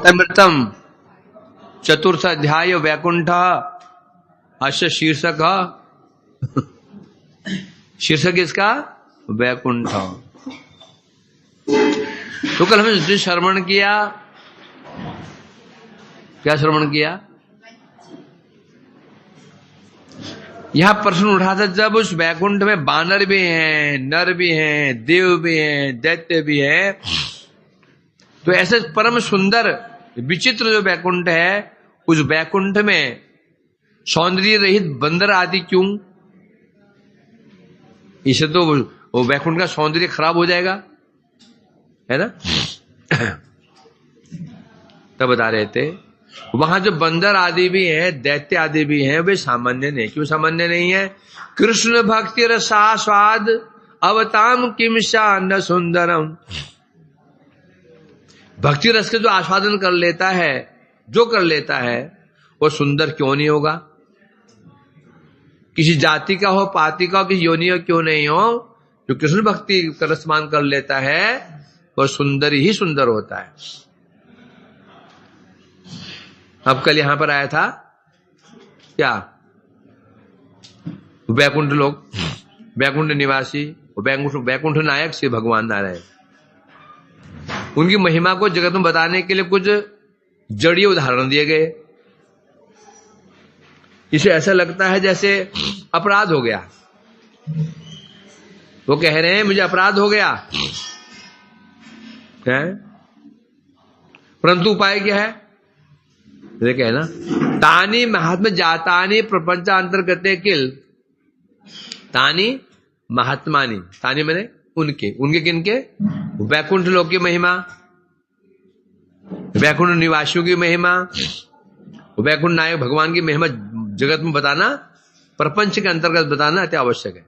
अमृतम चतुर्थ अध्याय वैकुंठ अश्य शीर्षक शीर्षक इसका वैकुंठ। तो कल हमने श्रवण किया, क्या श्रवण किया? यहां प्रश्न उठा था जब उस वैकुंठ में बानर भी हैं, नर भी हैं, देव भी हैं, दैत्य भी हैं, तो ऐसे परम सुंदर विचित्र जो वैकुंठ है, उस वैकुंठ में सौंदर्य रहित बंदर आदि क्यों? इसे तो वो वैकुंठ का सौंदर्य खराब हो जाएगा, है ना। तब बता रहे थे वहां जो बंदर आदि भी हैं, दैत्य आदि भी हैं, वे सामान्य नहीं। क्यों सामान्य नहीं है? कृष्ण भक्ति रसा स्वाद अवताम किमशा न सुंदरम। भक्ति रस के जो आस्वादन कर लेता है, जो कर लेता है, वो सुंदर क्यों नहीं होगा? किसी जाति का हो, पाति का हो, किसी योनि हो, क्यों नहीं हो, जो कृष्ण भक्ति का रसमान कर लेता है वो सुंदर ही सुंदर होता है। अब कल यहां पर आया था क्या? वैकुंठ लोग, वैकुंठ निवासी, वैकुंठ नायक श्री भगवान नारायण, उनकी महिमा को जगत में बताने के लिए कुछ जड़ीय उदाहरण दिए गए। इसे ऐसा लगता है जैसे अपराध हो गया। वो कह रहे हैं मुझे अपराध हो गया है, परंतु उपाय क्या है? देखे है ना, तानी महात्मा जातानी प्रपंच अंतर्गते किल। तानी महात्मानी, तानी मैंने उनके, उनके किनके? वैकुंठ लोक की महिमा, वैकुंठ निवासियों की महिमा, वैकुंठ नायक भगवान की महिमा जगत में बताना, प्रपंच के अंतर्गत बताना अति आवश्यक है।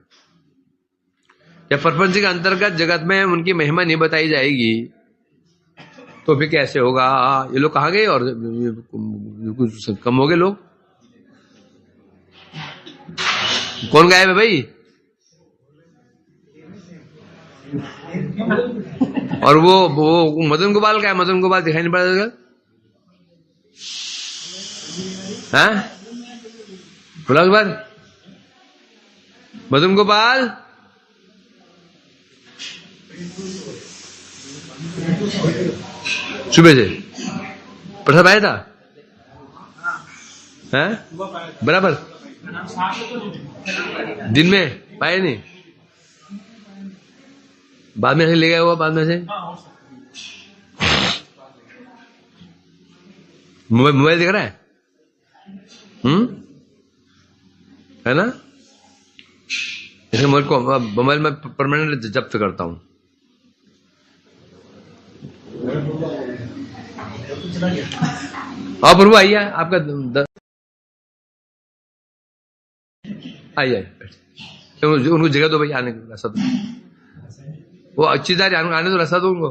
जब प्रपंच के अंतर्गत जगत में उनकी महिमा नहीं बताई जाएगी तो फिर कैसे होगा? ये लोग कहां गए और कुछ कम हो गए लोग। कौन गायब है भाई? और वो मदन गोपाल का है, मदन गोपाल दिखाई नहीं पड़ा। हाँ बोला एक बार, मदन गोपाल सुबह से प्रसाद आया था, हैं? बराबर दिन में पाए नहीं, बाद में ले गया हुआ, बाद में से मोबाइल दिख रहा है, है ना। इसलिए मोबाइल को, मोबाइल में परमानेंट जब्त करता हूं। और प्रभु आइए, आपका आइए, उनको जगह दो भाई, आने का सब वो अच्छी दारी आने दो, रास्ता दो उनको।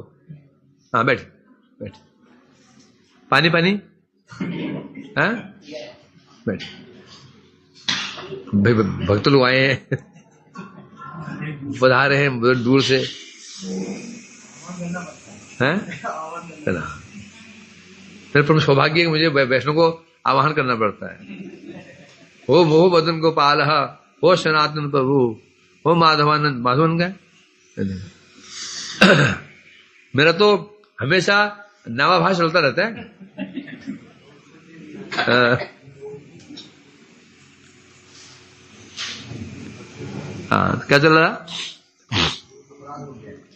हाँ बैठ बैठ, पानी पानी, हाँ बैठ। भाई भक्त लोग आए हैं, बधा रहे हैं दूर से, हैं? फिर पर सौभाग्य मुझे वैष्णव को आवाहन करना पड़ता है। हो मदन गोपाल, हो सनातन प्रभु, हो माधवानंद। माधवानंद का मेरा तो हमेशा नामाभास चलता रहता है। हाँ क्या चल रहा?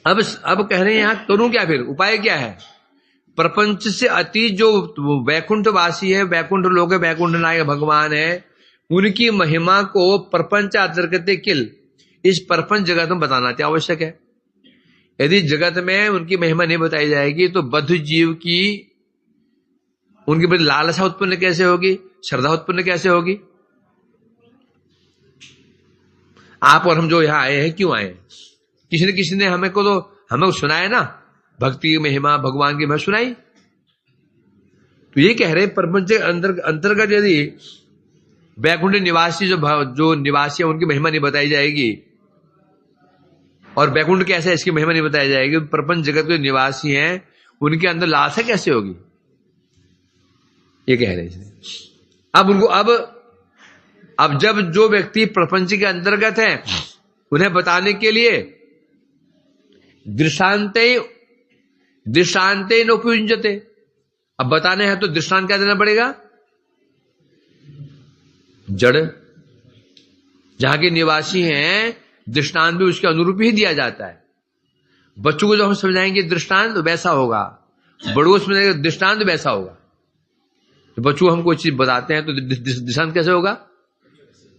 अब कह रहे हैं यहां करूं क्या? फिर उपाय क्या है? प्रपंच से अति जो वैकुंठ वासी है, वैकुंठ लोग है, वैकुंठ नायक भगवान है, उनकी महिमा को प्रपंच अंतर्गत किल, इस प्रपंच जगत में बताना क्या आवश्यक है। यदि जगत में उनकी महिमा नहीं बताई जाएगी तो बद्ध जीव की उनके प्रति लालसा उत्पन्न कैसे होगी, श्रद्धा उत्पन्न कैसे होगी? आप और हम जो यहां आए हैं, क्यों आए? किसी ने हमें सुनाया ना, भक्ति की महिमा, भगवान की महिमा सुनाई। तो ये कह रहे हैं प्रपंच अंतर्गत यदि वैकुंठ निवासी जो निवासी है उनकी महिमा नहीं बताई जाएगी, और वैकुंठ कैसे है इसकी महिमा नहीं बताई जाएगी, प्रपंच जगत के निवासी हैं उनके अंदर लालसा कैसे होगी? ये कह रहे हैं। अब उनको अब जब जो व्यक्ति प्रपंच के अंतर्गत है उन्हें बताने के लिए दृष्टान्ते नोपयुंजते, अब बताने हैं तो दृष्टांत क्या देना पड़ेगा? जड़ जहां के निवासी हैं दृष्टांत भी उसके अनुरूप ही दिया जाता है। बच्चों को जो हम समझाएंगे दृष्टांत वैसा होगा, बड़ों को समझाएंगे दृष्टांत वैसा होगा। तो बच्चों को हम कोई चीज बताते हैं तो दृष्टांत कैसे होगा?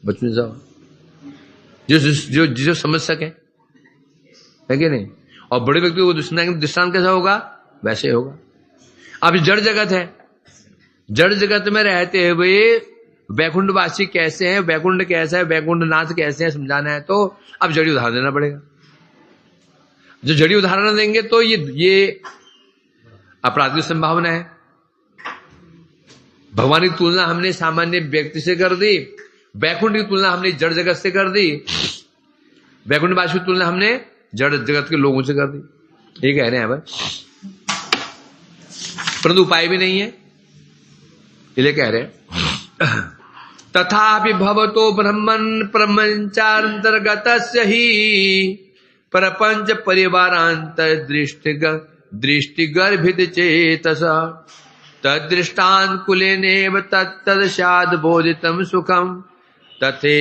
बच्चों जैसा होगा, जो समझ सके, है कि नहीं? और बड़े व्यक्ति को दृष्टांत कैसा होगा? वैसे होगा। अब जड़ जगत है, जड़ जगत में रहते हुए वैकुंठवासी कैसे हैं, वैकुंठ कैसा है, वैकुंठनाथ कैसे हैं, समझाना है तो अब जड़ी उदाहरण देना पड़ेगा। जो जड़ी उदाहरण देंगे तो ये अपराध की संभावना है। भगवान की तुलना हमने सामान्य व्यक्ति से कर दी, वैकुंठ की तुलना हमने जड़ जगत से कर दी, वैकुंठवासी की तुलना हमने जड़ जगत के लोगों से कर दी। ये कह रहे हैं भाई, परंतु उपाय भी नहीं है, इसलिए कह रहे हैं तथापि भवतो ब्रह्मन् प्रपंचांतर्गतस्य ही प्रपंच परिवारांत दृष्टिगर्भित चेतस तदृष्टानुकूलेनेव तत्तदशाद बोधितम सुखम तथे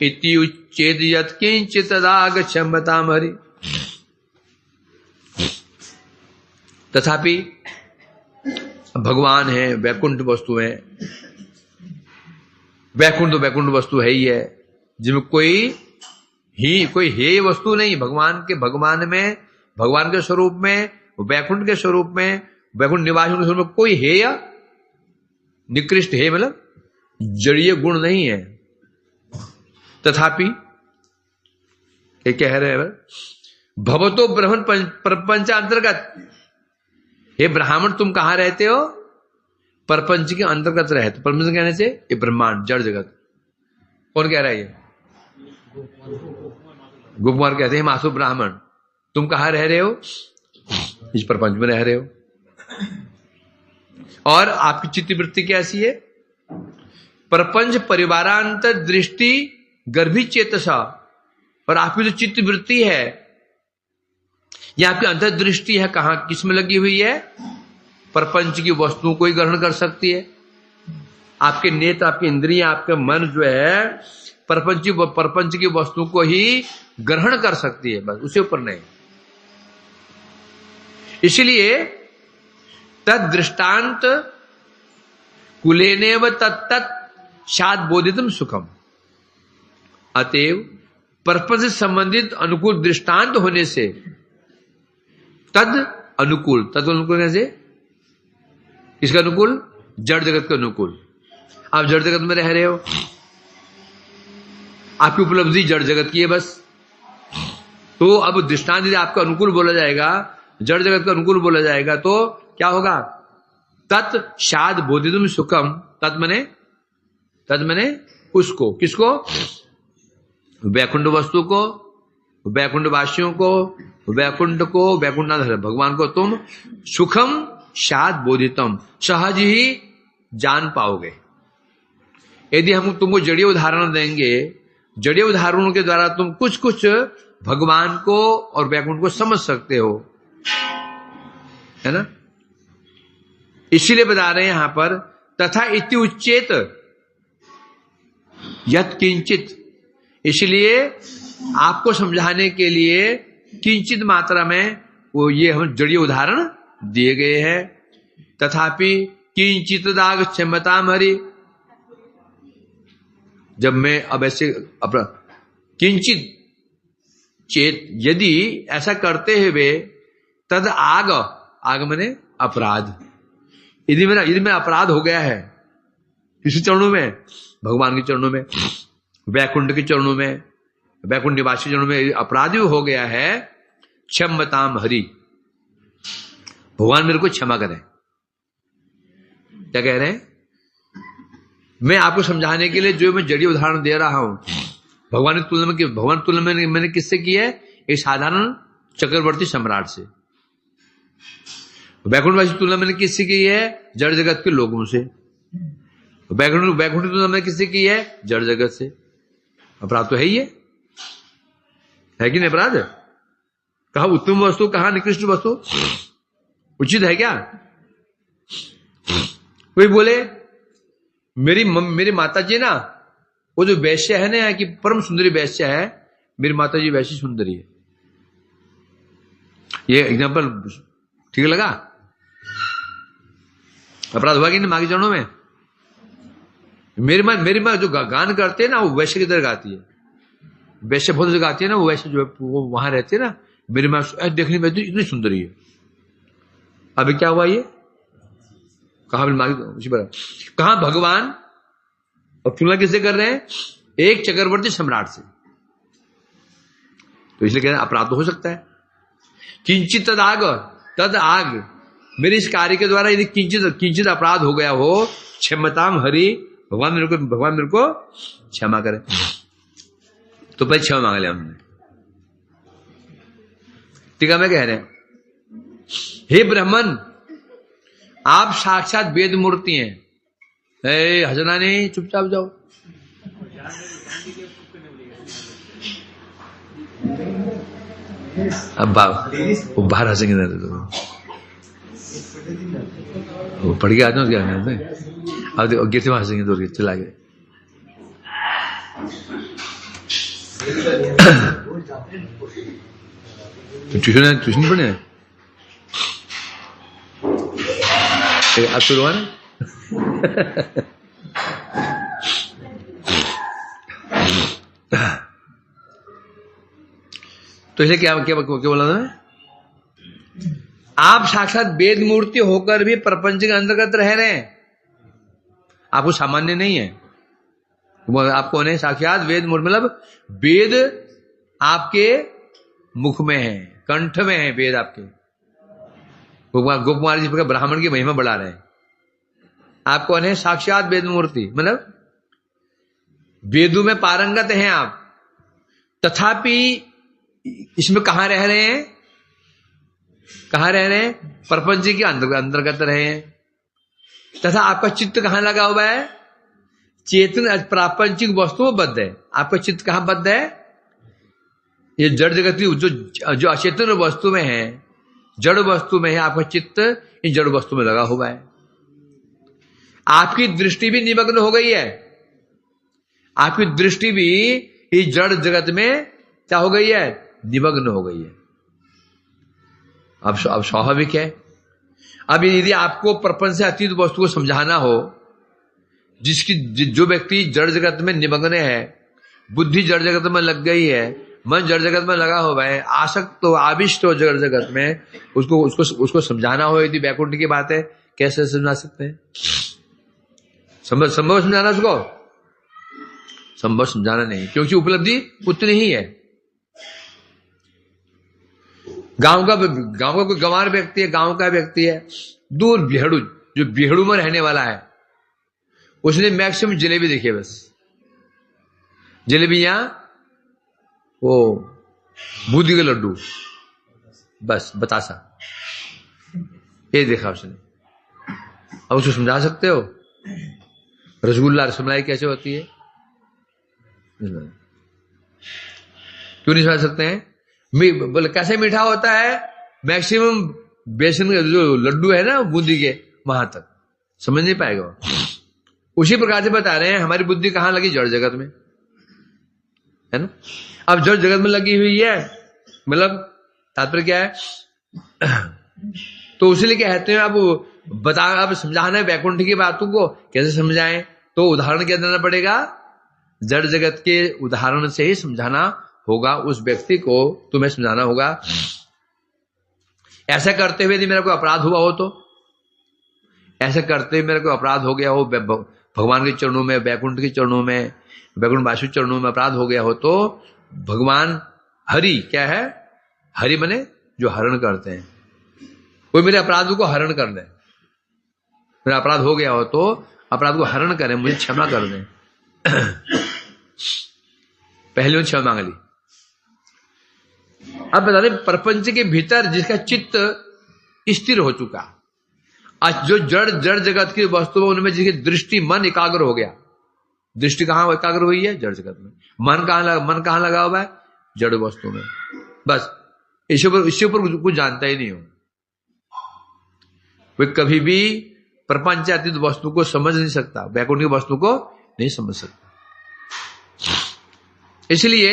इति उच्चेद यत्किंचित् तदागच्छम्यताम् हरि। तथापि भगवान है, वैकुंठ वस्तु है, वैकुंठ तो वैकुंठ वस्तु है ही है, जिसमें कोई हेय वस्तु नहीं। भगवान में, भगवान के स्वरूप में, वैकुंठ के स्वरूप में, वैकुंठ निवासी के स्वरूप में कोई हेय निकृष्ट है, मतलब जड़ीय गुण नहीं है। तथापि ये कह रहे हैं भवतो ब्रह्मण प्रपंच अंतर्गत, हे ब्राह्मण तुम कहां रहते हो? प्रपंच के अंतर्गत रहते। प्रपंच कहने से ये ब्रह्मांड जड़ जगत। कौन कह रहा है ये? गोपकुमार कहते हैं मासु ब्राह्मण तुम कहां रह रहे हो? इस प्रपंच में रह रहे हो। और आपकी चित्तवृत्ति कैसी है? प्रपंच परिवारांत दृष्टि गर्भी चेतसा। और आपकी जो चित्तवृत्ति है, यह आपकी अंतर्दृष्टि है, कहां किस में लगी हुई है? प्रपंच की वस्तुओं को ही ग्रहण कर सकती है। आपके नेत्र, आपकी इंद्रियां, आपका मन जो है प्रपंच की वस्तु को ही ग्रहण कर सकती है, बस उससे ऊपर नहीं। इसलिए तद दृष्टांत कुलेनेव तत्तत् शाद बोधितम सुखम। अतएव प्रपंच से संबंधित अनुकूल दृष्टांत होने से तद अनुकूल कैसे? किसका अनुकूल? जड़ जगत का अनुकूल। आप जड़ जगत में रह रहे हो, आपकी उपलब्धि जड़ जगत की है बस। तो अब दृष्टांत यदि आपका अनुकूल बोला जाएगा, जड़ जगत का अनुकूल बोला जाएगा, तो क्या होगा? तत् शाद बोधितम सुखम। तत् मने उसको, किसको? वैकुंठ वस्तु को, वैकुंठ वासियों को, वैकुंठ को, वैकुंठनाथ भगवान को तुम सुखम शाद बोधितम सहज ही जान पाओगे। यदि हम तुमको जड़ीय उदाहरण देंगे, जड़ीय उदाहरणों के द्वारा तुम कुछ भगवान को और वैकुंठ को समझ सकते हो, है ना? इसीलिए बता रहे हैं यहां पर तथा इति उच्चेत यत् किंचित। इसलिए आपको समझाने के लिए किंचित मात्रा में वो ये हम जड़ीय उदाहरण दिए गए हैं। तथापि किंचित दाग क्षमताम हरि। जब मैं अब ऐसे किंचित चेत, यदि ऐसा करते हुए तद आग मने अपराध, यदि मेरा अपराध हो गया है किसी चरणों में, भगवान के चरणों में, वैकुंठ के चरणों में, वैकुंठ निवासी चरणों में अपराध हो गया है, क्षमताम हरि, भगवान मेरे को क्षमा करें। क्या कह रहे हैं? मैं आपको समझाने के लिए जो मैं जड़ीय उदाहरण दे रहा हूं, भगवान की तुलना में मैंने किससे की है? एक साधारण चक्रवर्ती सम्राट से। वैकुंठवासी तुलना मैंने किससे की है? जड़ जगत के लोगों से। वैकुंठ वैकुंठ तो हमने किससे की है? जड़ जगत से। अपराध तो है ही है कि नहीं अपराध? कहा उत्तम वस्तु, कहा निकृष्ट वस्तु, उचित है क्या? कोई बोले मेरी माता जी ना, वो जो वैश्य है ना, कि परम सुंदरी वैश्य है, मेरी माता जी वैसी सुंदरी है। ये एग्जांपल ठीक लगा? अपराध हुआ कि नहीं माँ के चरणों में? मेरी माँ जो गान करते हैं ना, वो वैश्य की तरह गाती है। वैश्य बहुत जो गाती है ना, वो वैश्य जो वो वहां रहती है ना, मेरी माँ देखने में इतनी सुंदरी है। अभी क्या हुआ ये? कहा कहा भगवान, और तुलना किससे कर रहे हैं? एक चक्रवर्ती सम्राट से। तो इसलिए कह रहे हैं अपराध तो हो सकता है। किंचित तद आग, मेरे इस कार्य के द्वारा यदि किंचित अपराध हो गया हो, क्षमताम हरि, भगवान मेरे को क्षमा करे। तो भाई क्षमा मांग लिया हमने। टीका में कह रहे हैं, हे ब्राह्मण, आप साक्षात वेद मूर्ति हैं। हंसना नहीं, चुपचाप जाओ। अब वो बाहर हंसेंगे ना, वो पढ़ के आते क्या? अब गिरते वहां हंसेंगे, दौड़ के चला गए। ट्यूशन पढ़े अब शुरू हुआ ना। तो इसे क्या क्या बोला था? आप साक्षात वेद मूर्ति होकर भी प्रपंच के अंतर्गत रह रहे हैं। आपको सामान्य नहीं है। आप कौन है? साक्षात वेद मूर्ति, मतलब वेद आपके मुख में है, कंठ में है वेद आपके। गोकुमार जी ब्राह्मण की महिमा बढ़ा रहे हैं। आप कौन है? साक्षात वेद मूर्ति, मतलब वेदों में पारंगत हैं आप। तथापि इसमें कहां रह रहे हैं? कहां रह रहे हैं? प्रपंच के अंतर्गत रहे हैं। तथा आपका चित्त कहां लगा हुआ है? चेतन प्रापंचिक वस्तुओं में बद्ध है। आपका चित्त कहां बद्ध है? ये जड़ जगत की जो अचेतन वस्तु में है, जड़ वस्तु में है, आपका चित्त इन जड़ वस्तु में लगा हुआ है। आपकी दृष्टि भी निमग्न हो गई है। आपकी दृष्टि भी इस जड़ जगत में क्या हो गई है? निमग्न हो गई है। अब स्वाभाविक है। अब यदि आपको प्रपंच से अतीत वस्तु को समझाना हो, जो व्यक्ति जड़ जगत में निमग्न है, बुद्धि जड़ जगत में लग गई है, मन जड़ जगत में लगा हुआ है, आसक्त हो, आविष्ट हो जड़ जगत में, उसको समझाना हो यदि वैकुंठ की बात है, कैसे समझा सकते हैं? संभव समझाना उसको? संभव समझाना नहीं, क्योंकि उपलब्धि उतनी ही है। गांव का कोई गंवार व्यक्ति है, गांव का व्यक्ति है, दूर बिहड़ू, जो बिहड़ू में रहने वाला है, उसने मैक्सिमम जलेबी देखी है। बस जलेबियां, वो बूंदी के लड्डू, बस बतासा, ये देखा उसने। अब उसको समझा सकते हो रसगुल्ला रसमलाई कैसे होती है? क्यों नहीं समझ सकते हैं? बोले कैसे मीठा होता है? मैक्सिमम बेसन का जो लड्डू है ना बूंदी के, वहां तक समझ नहीं पाएगा। उसी प्रकार से बता रहे हैं हमारी बुद्धि कहां लगी? जड़ जगत में, है ना। अब जड़ जगत में लगी हुई है, मतलब तात्पर्य क्या है? तो उसलिए कहते हैं अब समझाना है वैकुंठ की बातों को, कैसे समझाएं? तो उदाहरण क्या देना पड़ेगा? जड़ जगत के उदाहरण से ही समझाना होगा उस व्यक्ति को, तुम्हें समझाना होगा। ऐसा करते हुए यदि मेरा कोई अपराध हुआ हो, तो ऐसा करते हुए मेरा कोई अपराध हो गया हो, भगवान के चरणों में, वैकुंठ के चरणों में, वैकुंठ वासु चरणों में अपराध हो गया हो, तो भगवान हरि क्या है? हरि बने जो हरण करते हैं। कोई मेरे अपराध को हरण कर दे, मेरा अपराध हो गया हो तो अपराध को हरण करें, मुझे क्षमा कर दें। पहले क्षमा मांग ली। अब बता दें, प्रपंच के भीतर जिसका चित्त स्थिर हो चुका, आज जो जड़ जड़ जगत की वस्तु उनमें जिसकी दृष्टि मन एकाग्र हो गया, दृष्टि कहां एकाग्र हुई है? जड़ जगत में। मन कहां लगा हुआ है? जड़ वस्तु में। बस इसके ऊपर कुछ जानता ही नहीं हो। वे कभी भी प्रपंचातीत वस्तु को समझ नहीं सकता, वैकुंठ की वस्तु को नहीं समझ सकता। इसलिए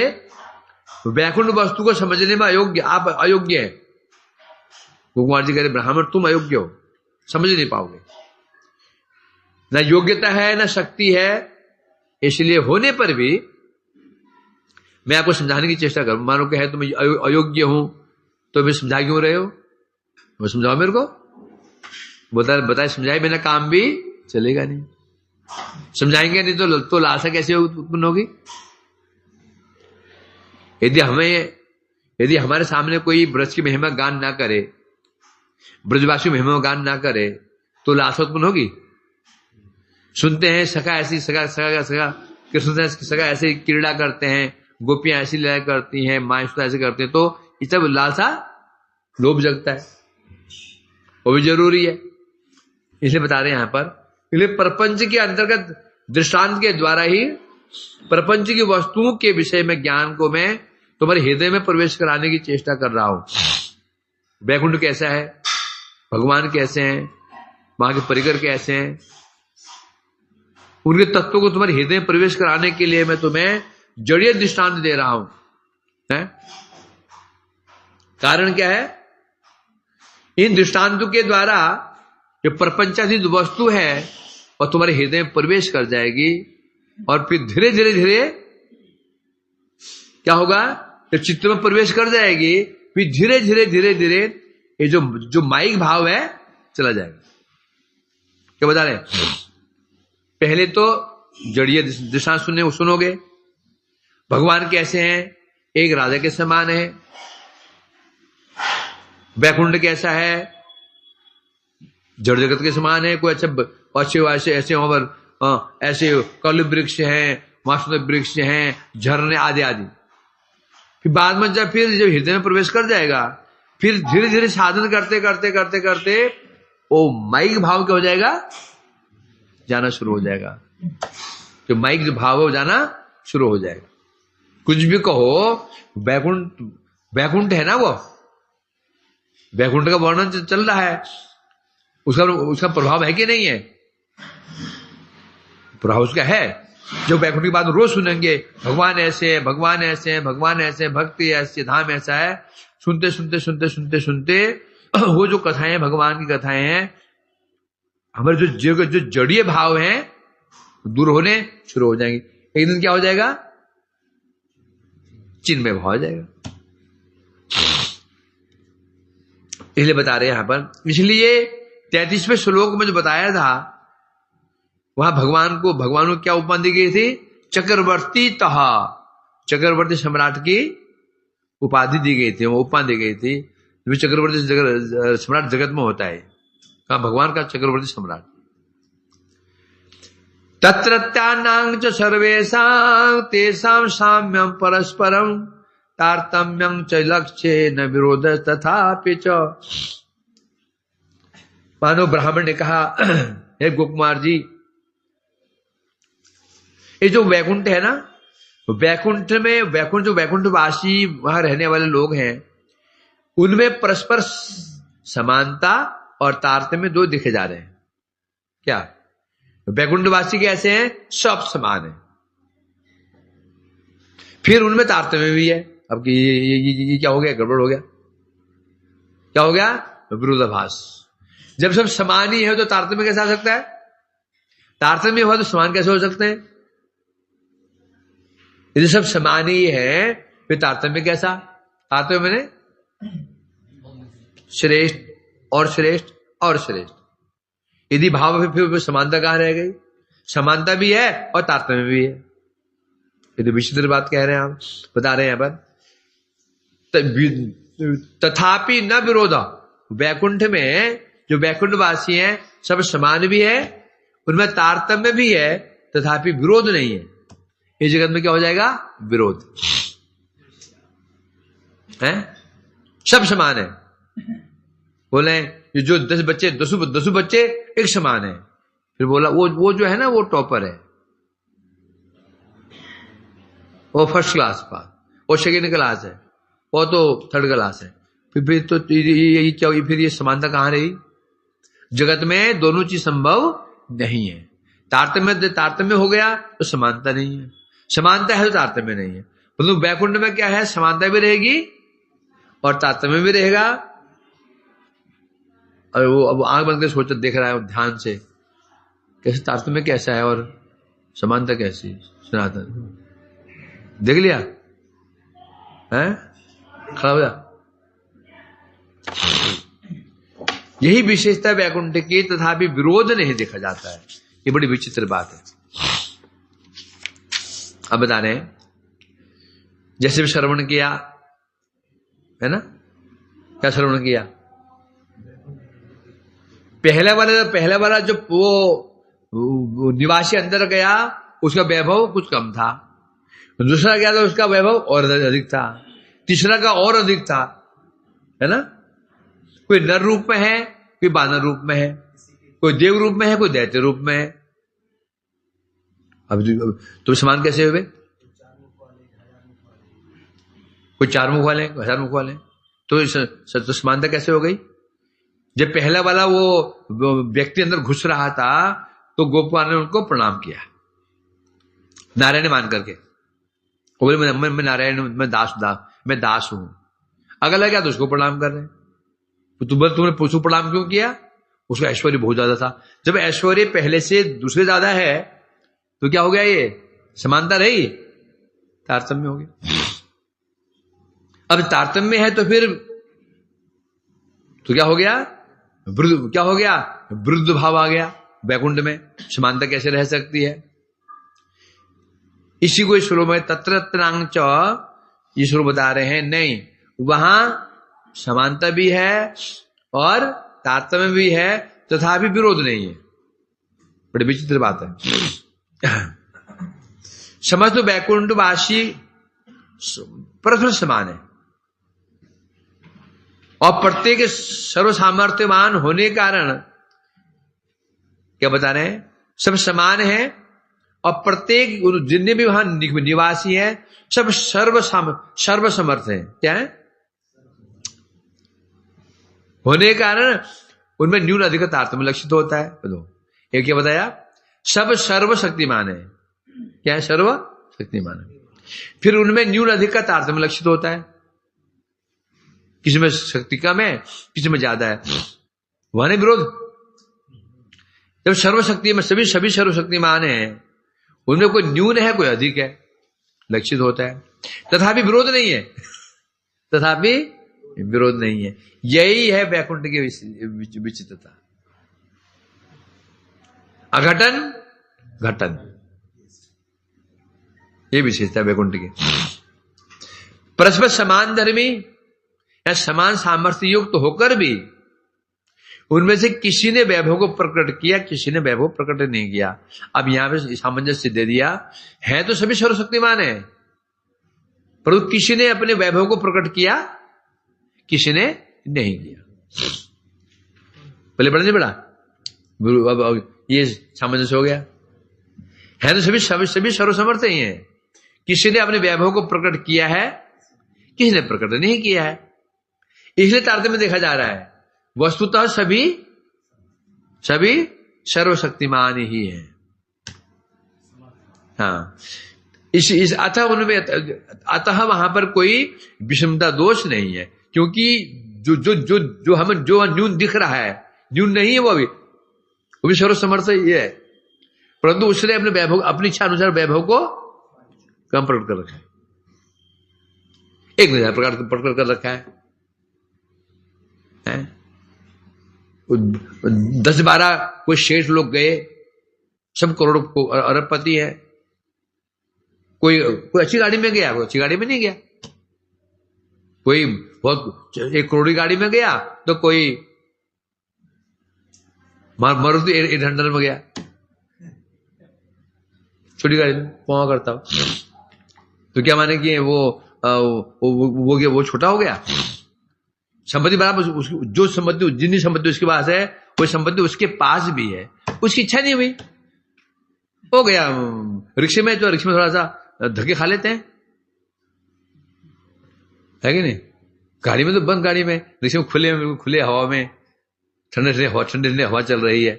वैकुंठ वस्तु को समझने में अयोग्य, आप अयोग्य है। कुमार जी कह रहे ब्राह्मण तुम अयोग्य हो, समझ नहीं पाओगे, ना योग्यता है ना शक्ति है। इसलिए होने पर भी मैं आपको समझाने की चेष्टा करूं। मानो कि है तुम अयोग्य हूं तो मैं समझा क्यों रहे हो? वो समझाओ मेरे को। बताए समझाए बिना काम भी चलेगा नहीं, समझाएंगे नहीं तो लालसा कैसे उत्पन्न होगी? यदि हमारे सामने कोई ब्रज की महिमा गान ना करे, ब्रजवासी महिमा गान ना करे, तो लालसा उत्पन्न होगी? सुनते हैं सखा ऐसी सखा कृष्ण सखा ऐसे क्रीड़ा करते हैं, गोपियां ऐसी लय करती हैं, माँ ऐसे करते हैं, तो ये सब लालसा लोभ जगता है, वो भी जरूरी है। इसलिए बता रहे हैं यहां पर, इसलिए प्रपंच के अंतर्गत दृष्टांत के द्वारा ही प्रपंच की वस्तुओं के विषय में ज्ञान को मैं तुम्हारे हृदय में प्रवेश कराने की चेष्टा कर रहा हूं। वैकुंठ कैसा है, भगवान कैसे हैं, वहां के परिकर कैसे हैं, उनके तत्वों को तुम्हारे हृदय में प्रवेश कराने के लिए मैं तुम्हें जड़ीय दृष्टांत दे रहा हूं। है? कारण क्या है? इन दृष्टांतों के द्वारा जो प्रपंचातीत वस्तु है और तुम्हारे हृदय में प्रवेश कर जाएगी, और फिर धीरे धीरे क्या होगा? जब चित्त में प्रवेश कर जाएगी, फिर धीरे धीरे ये जो माइक भाव है चला जाएगा। क्या बता रहे? पहले तो जड़ीय दृष्टांत सुनोगे, भगवान कैसे हैं, एक राजा के समान है। वैकुंठ कैसा है, जड़ जगत के समान है। कोई अच्छे ऐसे वहां पर ऐसे कल वृक्ष हैं, मासुद वृक्ष हैं, झरने आदि आदि। फिर बाद में जब हृदय में प्रवेश कर जाएगा, फिर धीरे धीरे साधन करते वो माइक भाव क्या हो जाएगा? जाना शुरू हो जाएगा। तो माइक जो भाव है वो जाना शुरू हो जाएगा। कुछ भी कहो, वैकुंठ है ना, वो वैकुंठ का वर्णन चल रहा है, उसका प्रभाव है कि नहीं है? प्रभाव उसका है। जो वैकुंठ की बात रोज सुनेंगे, भगवान ऐसे है, भगवान ऐसे है, भगवान ऐसे, भक्ति ऐसी, धाम ऐसा है, सुनते वो जो कथाएं हैं, भगवान की कथाएं हैं, हमारे जो जड़ीय भाव हैं दूर होने शुरू हो जाएंगे। एक दिन क्या हो जाएगा? चिन्मय भाव हो जाएगा। इसलिए बता रहे हैं यहां पर। इसलिए 33वें श्लोक में जो बताया था, वहां भगवान को क्या उपमा दी गई थी? चक्रवर्ती चक्रवर्ती सम्राट की उपाधि दी गई थी, वो उपमा दी गई थी। चक्रवर्ती सम्राट जगत में होता है, कहा भगवान का चक्रवर्ती सम्राट। तत्रत्यानां च सर्वेषां तेषां साम्यं परस्परं तारतम्यं च लक्ष्ये न विरोध तथापि च। मानो ब्राह्मण ने कहा, हे गोकुमार जी, ये जो वैकुंठ है ना, वैकुंठवासी वहां रहने वाले लोग हैं, उनमें परस्पर समानता और तारतम्य दो दिखे जा रहे हैं। क्या? वैकुंठवासी कैसे हैं? सब समान है। फिर उनमें तारतम्य भी है। अब ये क्या हो गया? गड़बड़ हो गया। क्या हो गया? विरोधाभास। जब सब समान ही है तो तारतम्य कैसे आ सकता है? तारतम्य हुआ तो समान कैसे हो सकते हैं? यदि सब समान ही है फिर तारतम्य कैसा? तारतम्य मैंने श्रेष्ठ और श्रेष्ठ और श्रेष्ठ। यदि भाव फिर समानता कहां रह गई? समानता भी है और तारतम्य भी है। यदि विचित्र बात कह रहे हैं, आप बता रहे हैं यहां पर। तथापि न विरोध। वैकुंठ में जो वैकुंठवासी हैं सब समान भी है, उनमें तारतम्य भी है, तथापि विरोध नहीं है। इस जगत में क्या हो जाएगा? विरोध है। सब समान है, बोले ये जो 10 बच्चे 10 बच्चे एक समान है। फिर बोला वो जो है ना वो टॉपर है, वो फर्स्ट क्लास पास, वो सेकेंड क्लास है, वो तो थर्ड क्लास है। फिर तो ये क्या हुई, फिर ये समानता कहां रही? जगत में दोनों चीज संभव नहीं है। तारतम्य हो गया तो समानता नहीं है, समानता है तो तारतम्य नहीं है। मतलब वैकुंठ में क्या है, समानता भी रहेगी और तारतम्य भी रहेगा। और वो अब आंख बंद कर सोच देख रहा है ध्यान से, कैसे तारतम्य कैसा है और समानता कैसी, सनातन देख लिया है, खड़ा हो जा। यही विशेषता वैकुंठ की, तथापि विरोध नहीं देखा जाता है। ये बड़ी विचित्र बात है। अब बता रहे हैं, जैसे भी श्रवण किया है ना, क्या श्रवण किया? पहला वाला जो वो निवासी अंदर गया उसका वैभव कुछ कम था, दूसरा गया तो उसका वैभव और अधिक था, तीसरा का और अधिक था, है ना। कोई नर रूप में है, कोई बानर रूप में है, कोई देव रूप में है, कोई दैत्य रूप में है। अब तुम समान कैसे हुए? कोई 4 मुख वाले, 1000 मुख वाले, तो समानता कैसे हो गई? जब पहला वाला वो व्यक्ति अंदर घुस रहा था तो गोपाल ने उनको प्रणाम किया नारायण मान करके। बोले मैं नारायण, मैं दास हूं। अगला लगा तो उसको प्रणाम कर रहे हैं। तुमने उसको प्रणाम क्यों किया? उसका ऐश्वर्य बहुत ज्यादा था। जब ऐश्वर्य पहले से दूसरे ज्यादा है तो क्या हो गया? ये समानता रही, तारतम्य हो गया। अब तारतम्य है तो फिर तो क्या हो गया? क्या हो गया? वृद्ध भाव आ गया वैकुंठ में। समानता कैसे रह सकती है? इसी को श्लोक में तत्रत्रांग च, ये श्लोक बता रहे हैं नहीं, वहां समानता भी है और तारतम्य भी है, तथापि विरोध नहीं है। बड़ी विचित्र बात है। समस्त वैकुंठवासी परस्पर समान है और प्रत्येक सर्व सामर्थ्यवान होने के कारण क्या बता रहे हैं? सब समान है और प्रत्येक जितने भी वहां निवासी है सब सर्व समर्थ है। क्या है? होने के कारण उनमें न्यून अधिक तारतम्य लक्षित होता है। तो एक क्या बताया? सब सर्वशक्तिमान है। क्या है? सर्व शक्तिमान है। फिर उनमें न्यून अधिक का तारतम्य लक्षित होता है, किसी में शक्ति कम है, किसी में ज्यादा है, वहां नहीं विरोध। जब सर्वशक्ति में सभी सर्वशक्तिमान है, उनमें कोई न्यून है कोई अधिक है, लक्षित होता है, तथापि विरोध नहीं है, तथापि विरोध नहीं है। यही है वैकुंठ की विचित्रता। अघटन घटन, ये विशेषता वैकुंठ की। परस्पर समान धर्मी या समान सामर्थ्य युक्त होकर भी उनमें से किसी ने वैभव को प्रकट किया, किसी ने वैभव प्रकट नहीं किया। अब यहां पे सामंजस्य दे दिया है, तो सभी सर्वशक्तिमान है, परंतु किसी ने अपने वैभव को प्रकट किया, किसी ने नहीं किया। पहले बड़ा नहीं बड़ा, अब ये सामंजस्य हो गया है, तो सभी सर्वसमर्थ ही है। किसी ने अपने वैभव को प्रकट किया है, किसी ने प्रकट नहीं किया है, इसलिए तारतम्य देखा जा रहा है। वस्तुतः सभी सर्वशक्तिमान ही है। हाँ, इस अतः वहां पर कोई विषमता दोष नहीं है, क्योंकि जो न्यून दिख रहा है, न्यून नहीं है, वो भी सर्वसमर्थ ही है, परंतु उसने अपने वैभव, अपनी इच्छा अनुसार वैभव को कम प्रकट कर रखा है, एक नजर प्रकट कर रखा है। 10-12 कोई शेष लोग गए, सब करोड़ अरबपति है, कोई अच्छी गाड़ी में गया, कोई अच्छी गाड़ी में नहीं गया, कोई बहुत 1 करोड़ की गाड़ी में गया, तो कोई मारुति 800 में गया, छोटी गाड़ी में कौन करता हो, तो क्या माने कि वो छोटा हो गया? संपत्ति बराबर जो संपत्ति जितनी संपत्ति उसके पास है वो संपत्ति उसके पास भी है, उसकी इच्छा नहीं हुई, हो गया। रिक्शे में तो रिक्शे में थोड़ा सा धक्के खा लेते हैं, है कि नहीं? गाड़ी में तो बंद, गाड़ी में, रिक्शे में खुले हवा में ठंडे हवा चल रही है,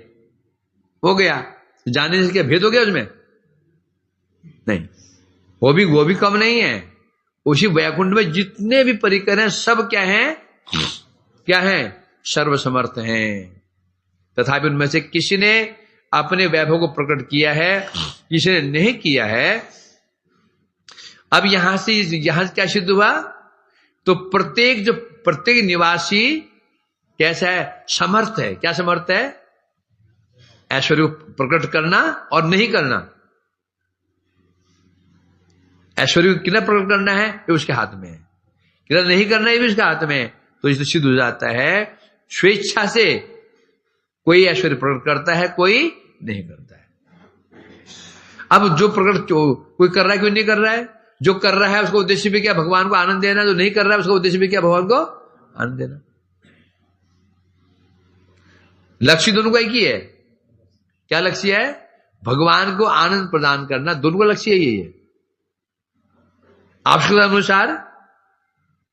हो गया। जाने से क्या भेद हो गया उसमें? नहीं, वो भी कम नहीं है। उसी वैकुंठ में जितने भी परिकर हैं सब क्या है? सर्वसमर्थ हैं। तथापि उनमें से किसी ने अपने वैभव को प्रकट किया है, किसी ने नहीं किया है। अब यहां से क्या सिद्ध हुआ? तो प्रत्येक निवासी कैसा है? समर्थ है। क्या समर्थ है? ऐश्वर्य को प्रकट करना और नहीं करना। ऐश्वर्य को कितना प्रकट करना है ये उसके हाथ में है, कितना नहीं करना ये भी उसके हाथ में है। तो इससे सिद्ध हो जाता है स्वेच्छा से कोई ऐश्वर्य प्रकट करता है, कोई नहीं करता है। अब जो प्रकट कोई कर रहा है, कोई नहीं कर रहा है। जो कर रहा है उसका उद्देश्य भी क्या? भगवान को आनंद देना। जो नहीं कर रहा है उसका उद्देश्य भी क्या? भगवान को आनंद देना। लक्ष्य दोनों का एक ही है। क्या लक्ष्य है? भगवान को आनंद प्रदान करना, दोनों का लक्ष्य यही है। आवश्यकता अनुसार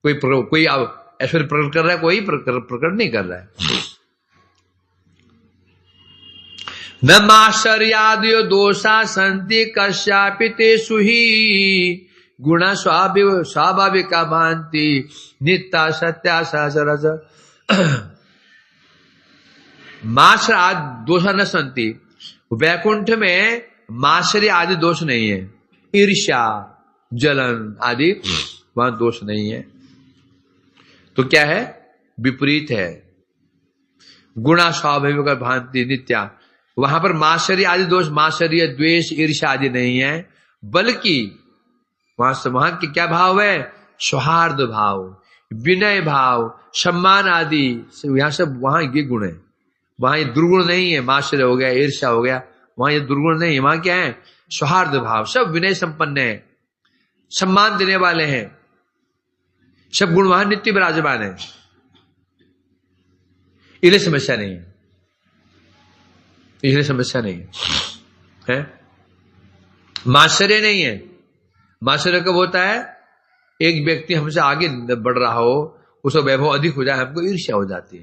कोई ऐश्वर्य प्रकट कर रहा है, कोई प्रकट नहीं कर रहा है। न माश्चर्यादयो दोषा संति कस्यापि तेषु ही गुणा स्वाभाविका भांति नित्या सत्या सहचरज। माश्चर्य आदि दोषा न संति, वैकुंठ में माश्चर्य आदि दोष नहीं है। ईर्ष्या, जलन आदि वहां दोष नहीं है। तो क्या है? विपरीत है। गुणा स्वाभाविक भांति नित्या, वहां पर माश्चर्य आदि दोष, माश्चर्य, द्वेष, ईर्ष्या आदि नहीं है, बल्कि वहां की क्या भाव है? सौहार्द भाव, विनय भाव, सम्मान आदि, यहां सब वहां ये गुण है। वहां ये दुर्गुण नहीं है। माश्चर्य हो गया, ईर्ष्या हो गया, वहां ये दुर्गुण नहीं है। वहां क्या है? सौहार्द भाव, सब विनय संपन्न है, सम्मान देने वाले हैं, सब गुण वहां नित्य विराजमान है। इसलिए समस्या नहीं है, इसलिए समस्या नहीं है। माश्चर्य नहीं है। माश्चर्य कब होता है? एक व्यक्ति हमसे आगे बढ़ रहा हो, उसका वैभव अधिक हो जाए, हमको ईर्ष्या हो जाती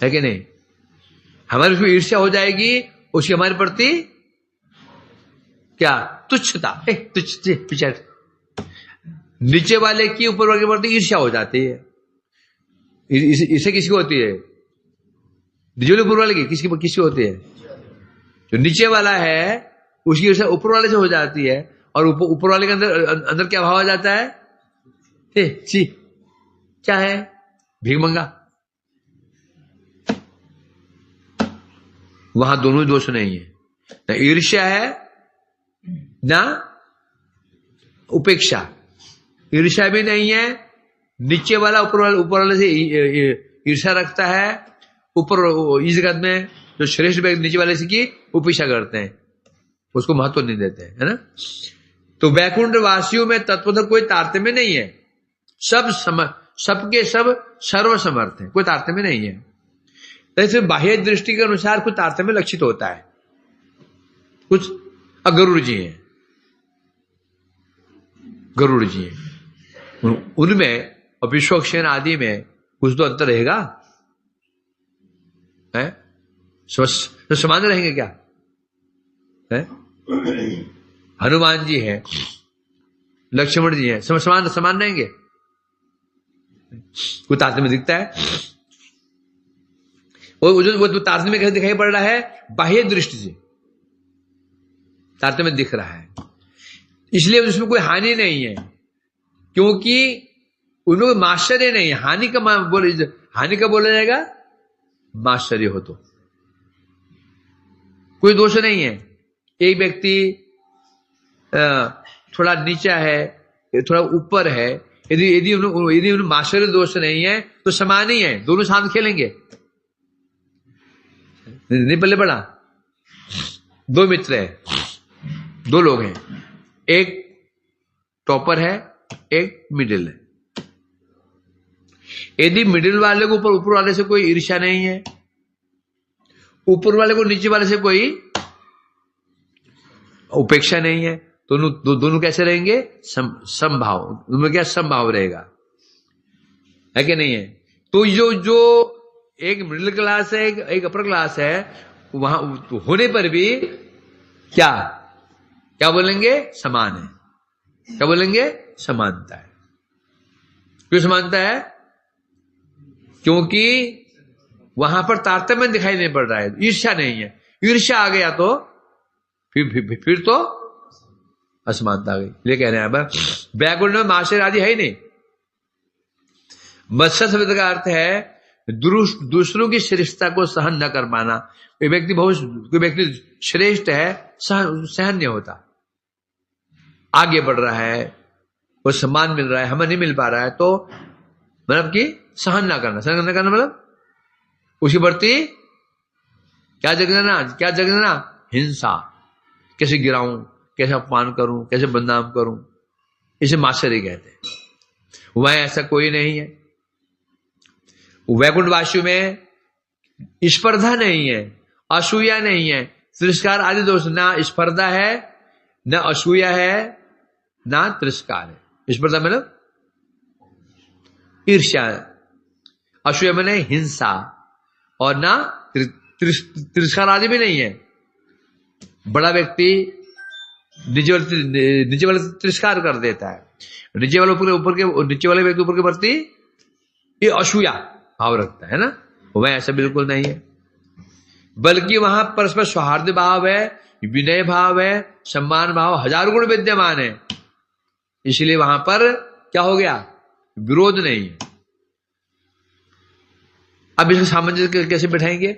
है कि नहीं? हमारी उसमें ईर्ष्या हो जाएगी, उसकी हमारे प्रति क्या? तुच्छता, तुच्छ पिछड़। नीचे वाले की ऊपर वाले के प्रति ईर्ष्या हो जाती है। इसे किसकी होती है? नीचे वाले ऊपर वाले की किसकी होती है? जो नीचे वाला है उसकी ईर्ष्या ऊपर वाले से हो जाती है, और ऊपर वाले के अंदर क्या भाव आ जाता है? ची क्या है? भीख मंगा। वहां दोनों ही दोष नहीं है, ना ईर्ष्या है ना उपेक्षा। ईर्ष्या भी नहीं है। नीचे वाला ऊपर वाले से ईर्ष्या रखता है, ऊपर इस जगत में जो श्रेष्ठ व्यक्ति नीचे वाले से की उपेक्षा करते हैं, उसको महत्व नहीं देते हैं, है ना? तो वैकुंठ वासियों में तत्वतः कोई तारतम्य नहीं है। सबके सब सर्वसमर्थ है, कोई तारतम्य नहीं है। ऐसे बाह्य दृष्टि के अनुसार कुछ तारतम्य लक्षित होता है। कुछ गरुड़ जी हैं, गरुड़ जी हैं, उनमें और विश्वक्षेण आदि में कुछ तो अंतर रहेगा, है? समान रहेंगे क्या? है? हनुमान जी हैं, लक्ष्मण जी हैं, समान रहेंगे? कोई तारतम्य दिखता है? वो तारतम्य कैसे दिखाई पड़ रहा है? बाह्य दृष्टि से तारतम्य दिख रहा है, इसलिए उसमें कोई हानि नहीं है, क्योंकि उनको माश्चर्य नहीं है। हानि का बोला जाएगा? माश्चर्य हो तो कोई दोष नहीं है। एक व्यक्ति थोड़ा नीचा है, थोड़ा ऊपर है, यदि माश्चर्य दोष नहीं है तो समान ही है, दोनों साथ खेलेंगे। नहीं पल्ले पड़ा? दो मित्र है, दो लोग हैं, एक टॉपर है, एक मिडिल यदि मिडिल वाले को ऊपर वाले से कोई ईर्ष्या नहीं है, ऊपर वाले को नीचे वाले से कोई उपेक्षा नहीं है, दोनों कैसे रहेंगे? समभाव। उनमें क्या समभाव रहेगा, है कि नहीं है? तो जो एक मिडिल क्लास है, एक अपर क्लास है, वहां होने पर भी क्या बोलेंगे? समान है। क्या बोलेंगे? समानता है। क्यों समानता है? क्योंकि वहां पर तारतम्य दिखाई नहीं पड़ रहा है, ईर्ष्या नहीं है। ईर्ष्या आ गया तो फिर तो असमानता आ गई। ये कह रहे हैं अब वैकुंठ में माशर आदि है ही नहीं। मत्स्य शब्द का अर्थ है दूसरों की श्रेष्ठता को सहन न कर पाना। कोई व्यक्ति श्रेष्ठ है, सहन नहीं होता, आगे बढ़ रहा है, वो सम्मान मिल रहा है, हमें नहीं मिल पा रहा है, तो मतलब कि सहन ना करना मतलब उसके प्रति क्या जगना? हिंसा। कैसे गिराऊं, कैसे अपमान करूं, कैसे बदनाम करूं, इसे मात्सर्य कहते हैं। वह ऐसा कोई नहीं है। वैकुंठवासियों में स्पर्धा नहीं है, असूया नहीं है, तिरस्कार आदि दोष, ना स्पर्धा है, न असूया है, ना तिरस्कार है। स्पर्धा मतलब ईर्ष्या, असूया मैंने हिंसा, और ना तिरस्कार आदि भी नहीं है। बड़ा व्यक्ति नीचे वाले तिरस्कार कर देता है, नीचे वाले व्यक्ति ऊपर के प्रति ये असूया भाव रखता है ना, वह ऐसा बिल्कुल नहीं है। बल्कि वहां परस्पर सौहार्द भाव है, विनय भाव है, सम्मान भाव, हजार गुण विद्यमान है। इसलिए वहां पर क्या हो गया? विरोध नहीं है। अब इसको सामंजस्य कैसे बैठाएंगे?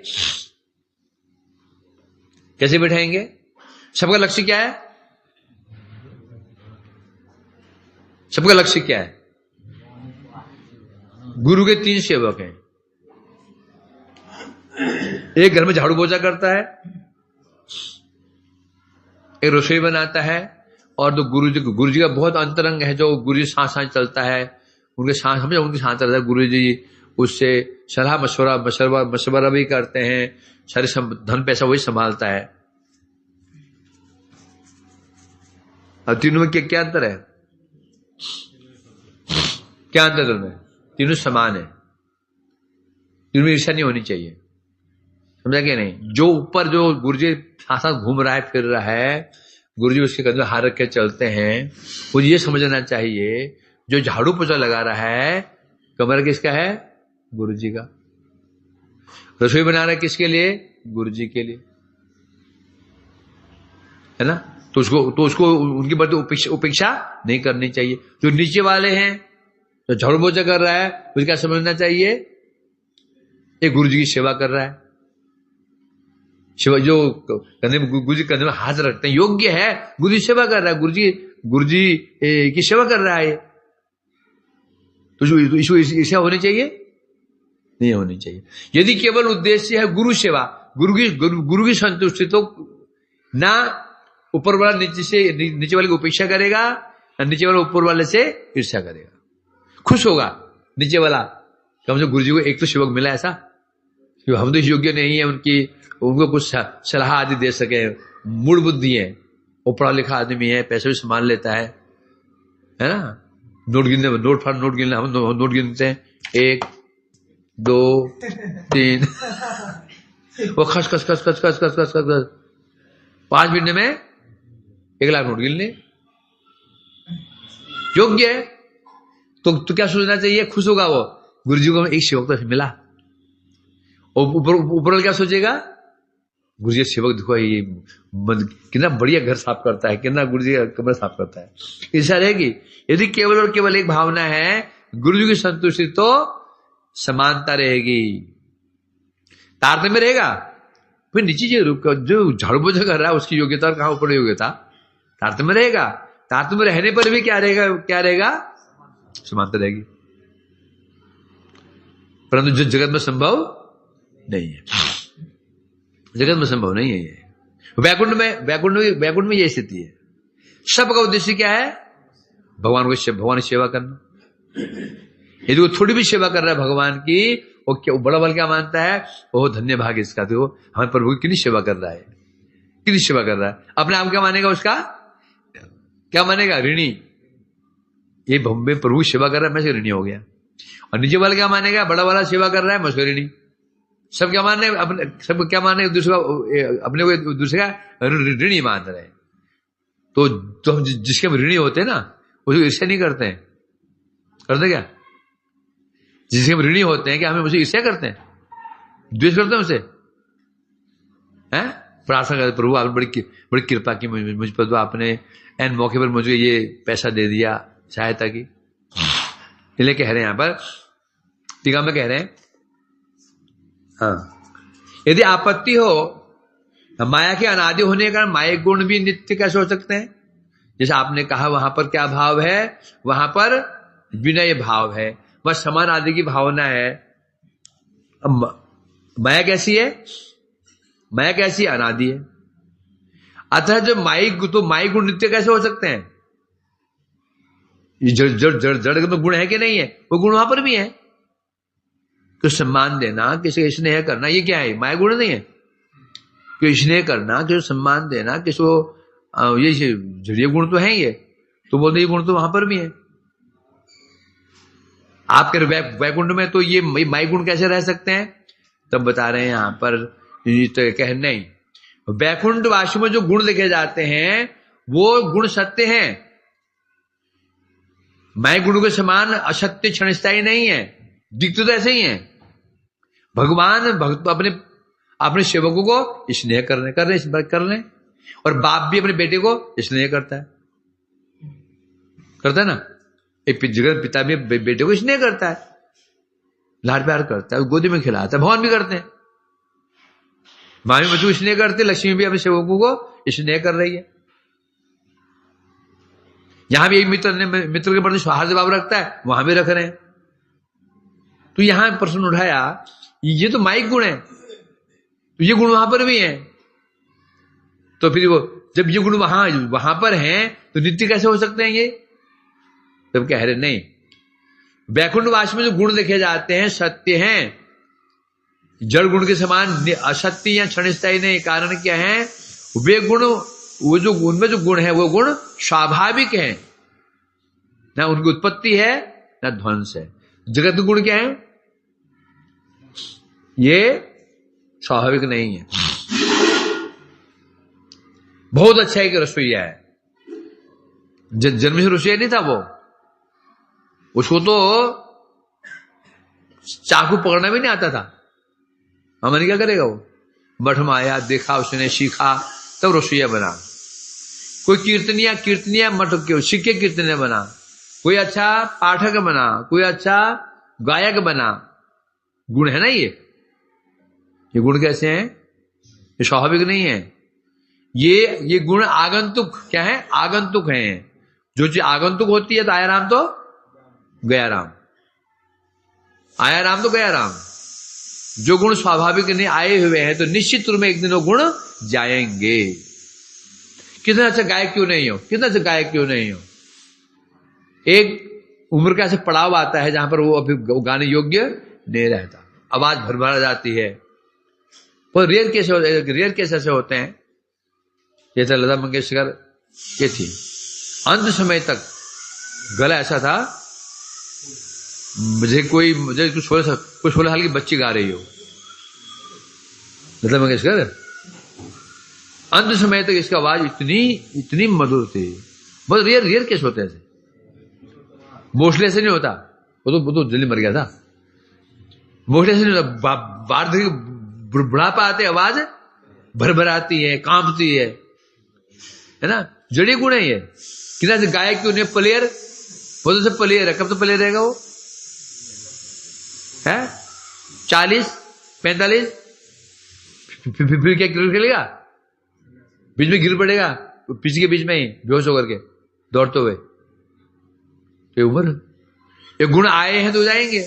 कैसे बैठाएंगे? सबका लक्ष्य क्या है? सबका लक्ष्य क्या है? गुरु के 3 सेवक हैं। एक घर में झाड़ू पोछा करता है, एक रसोई बनाता है, और तो गुरु जी का बहुत अंतरंग है, जो गुरु जी सांस चलता है, उनके सांस चलता है। गुरु जी उससे सलाह मशवरा भी करते हैं, सारे धन पैसा वही संभालता है। अब तीनों में क्या अंतर है? क्या अंतर है? तीनों समान है, तीनों में ईर्ष्या नहीं होनी चाहिए। समझा क्या नहीं? जो ऊपर जो गुरुजी साथ घूम रहा है, फिर रहा है, गुरुजी उसके कंधे हाथ रख के चलते हैं, मुझे ये समझना चाहिए जो झाड़ू पोछा लगा रहा है कमरा किसका है? गुरुजी का। रसोई बना रहा है किसके लिए? गुरुजी के लिए, है ना? तो उसको उनकी प्रति उपेक्षा नहीं करनी चाहिए। जो नीचे वाले हैं, जो झाड़ू पोछा कर रहा है, मुझे क्या समझना चाहिए? ये गुरुजी की सेवा कर रहा है। सेवा जो गुरुजी कंधे में हाथ रखते हैं, योग्य है, गुरुजी सेवा कर रहा है, गुरुजी की सेवा कर रहा है। तो इसको ईर्ष्या होनी चाहिए? नहीं होनी चाहिए। यदि केवल उद्देश्य है गुरु सेवा, गुरु की संतुष्टि, तो ना ऊपर वाला नीचे वाले की उपेक्षा करेगा, ना नीचे वाला ऊपर वाले से ईर्ष्या करेगा। खुश होगा नीचे वाला, कम से कम गुरु जी को एक तो सेवक मिला ऐसा, हम तो योग्य नहीं है उनको कुछ सलाह आदि दे सके। मूड बुद्धि है, वो पढ़ा लिखा आदमी है, पैसे भी संभाल लेता है ना? नोट गिनने हम नोट गिनते हैं, 1 2 3 वो खस 5 मिनट में 1 लाख नोट गिन ले। योग्य है तो क्या सोचना चाहिए? खुश होगा वो, गुरुजी को एक सेवक तो मिला। और ऊपर क्या सोचेगा? गुरुजी सेवक देखो, ये कितना बढ़िया घर साफ करता है, कितना गुरुजी का कमरा साफ करता है। ऐसा रहेगी। यदि केवल और केवल एक भावना है गुरुजी की संतुष्टि, तो समानता रहेगी, तारतम्य रहेगा। फिर नीचे जो झाड़ू पोछा कर रहा है उसकी योग्यता और कहां ऊपर योग्यता, तारतम्य रहेगा। तारतम्य रहने पर भी क्या रहेगा? समानता रहेगी। परंतु जो जगत में संभव नहीं है, जगत में संभव नहीं है ये। वैकुंठ में ये स्थिति है। सबका उद्देश्य क्या है? भगवान की सेवा करना। यदि वो थोड़ी भी सेवा कर रहा है भगवान की, वो क्या बड़ा बल क्या मानता है, वो धन्य भाग इसका, तो हमारे प्रभु की कितनी सेवा कर रहा है, कितनी सेवा कर रहा है। अपने आप क्या मानेगा, उसका क्या मानेगा, ऋणी। ये बम्बे प्रभु सेवा कर रहा है, मैं से ऋणी हो गया। और निजी वाला क्या मानेगा, बड़ा वाला सेवा कर रहा है, मैं से ऋणी। सब क्या मानने, अपने सब क्या मानने, दूसरा अपने को दूसरे का ऋणी मान रहे हैं। तो हम जिसके हम ऋणी होते हैं ना, उसको ईर्ष्या नहीं करते हैं, करते क्या, जिसके हम ऋणी होते हैं क्या हमें उसे ईर्ष्या करते हैं, द्वेष करते हैं उसे, हैं? प्रार्थना करते, प्रभु आपने बड़ी कृपा की मुझ पर, तो आपने एन मौके पर मुझे ये पैसा दे दिया सहायता की। इसलिए कह रहे हैं यहां पर टीका में कह रहे हैं, हाँ, यदि आपत्ति हो, माया के अनादि होने के कारण माया गुण भी नित्य कैसे हो सकते हैं। जैसे आपने कहा वहां पर क्या भाव है, वहां पर विनय भाव है, बस समान आदि की भावना है। माया कैसी है, माया कैसी है, अनादि है। अतः जो माई गुण नित्य कैसे हो सकते हैं, ये जड़ में गुण है कि नहीं है, वो गुण वहां पर भी है। तो सम्मान देना, किसी का स्नेह करना, ये क्या है, माया गुण नहीं है। किसी स्नेह करना, किसी सम्मान देना, किसी को ये जड़ीय गुण तो है ये, तो बोलते ये गुण तो वहां पर भी है। आपके वैकुंठ में तो ये माई गुण कैसे रह सकते हैं, तब बता रहे हैं यहां पर, तो कह नहीं, वैकुंठ वासी में जो गुण लिखे जाते हैं वो गुण सत्य हैं, माई गुण के समान असत्य क्षणस्थायी नहीं है, दिखते तो ऐसे ही है। भगवान भक्त अपने सेवकों को स्नेह करने, और बाप भी अपने बेटे को स्नेह करता है ना। एक जगह पिता भी बेटे को स्नेह करता है, लाड प्यार करता है, गोदी में खिलाता है, भगवान भी करते हैं, मामी बच्चों को स्नेह करते, लक्ष्मी भी अपने सेवकों को स्नेह कर रही है। यहां भी एक मित्र के प्रति सौहार्द भाव रखता है, वहां भी रख रहे हैं। तो यहां प्रश्न उठाया, ये तो माइक गुण है, तो ये गुण वहां पर भी है, तो फिर वो जब ये गुण वहां पर हैं तो नित्य कैसे हो सकते हैं ये, तब कह रहे नहीं, वैकुंठवास में जो गुण देखे जाते हैं सत्य हैं, जड़ गुण के समान असत्य या क्षणस्थायी नहीं। कारण क्या है, वे गुण, वो जो उनमें जो गुण है वो गुण स्वाभाविक है, ना उनकी उत्पत्ति है ना ध्वंस है। जगत के गुण क्या है, ये स्वाभाविक नहीं है। बहुत अच्छा है कि रसोईया है, जन्म से रसोईया नहीं था वो, उसको तो चाकू पकड़ना भी नहीं आता था। हमने क्या करेगा, वो मठ में आया, देखा, उसने सीखा, तब रसोईया बना। कोई कीर्तनिया मठ के सिक्के कीर्तनिया बना, कोई अच्छा पाठक बना, कोई अच्छा गायक बना। गुण है ना ये गुण कैसे हैं, ये स्वाभाविक नहीं है। ये गुण आगंतुक क्या है, आगंतुक हैं। जो चीज आगंतुक होती है तो आया राम तो गया राम, आया राम तो गया राम। जो गुण स्वाभाविक नहीं आए हुए हैं तो निश्चित रूप में एक दिन वो गुण जाएंगे। कितना अच्छा गायक क्यों नहीं हो, कितना अच्छा गायक क्यों नहीं हो, एक उम्र का ऐसे पड़ाव आता है जहां पर वो अभी गाने योग्य नहीं रहता, आवाज भरभरा जाती है। पर रेयर केस ऐसे होते हैं, जैसे लता मंगेशकर ये थी, अंत समय तक गला ऐसा था, मुझे कुछ 16 साल की बच्ची गा रही हो, लता मंगेशकर, अंत समय तक इसकी आवाज इतनी मधुर थी। बहुत रेयर केस होते हैं ऐसे, मोस्टली ऐसे नहीं होता, वो तो जल्दी मर गया था। मोस्टली ऐसे नहीं होता, वार्धक्य बुढ़ापा आते आवाज भरभराती है, कांपती है ना। जड़ी गुण है ये। कितना से गायक क्यों नहीं, प्लेयर, वो तो सब प्लेयर है, कब तो प्लेयर रहेगा वो है, 40-45, फिर क्या क्रिकेट खेलेगा, बीच में गिर पड़ेगा, पिच के बीच में ही बेहोश होकर के दौड़ते हुए। ये उम्र, ये गुण आए हैं तो जाएंगे।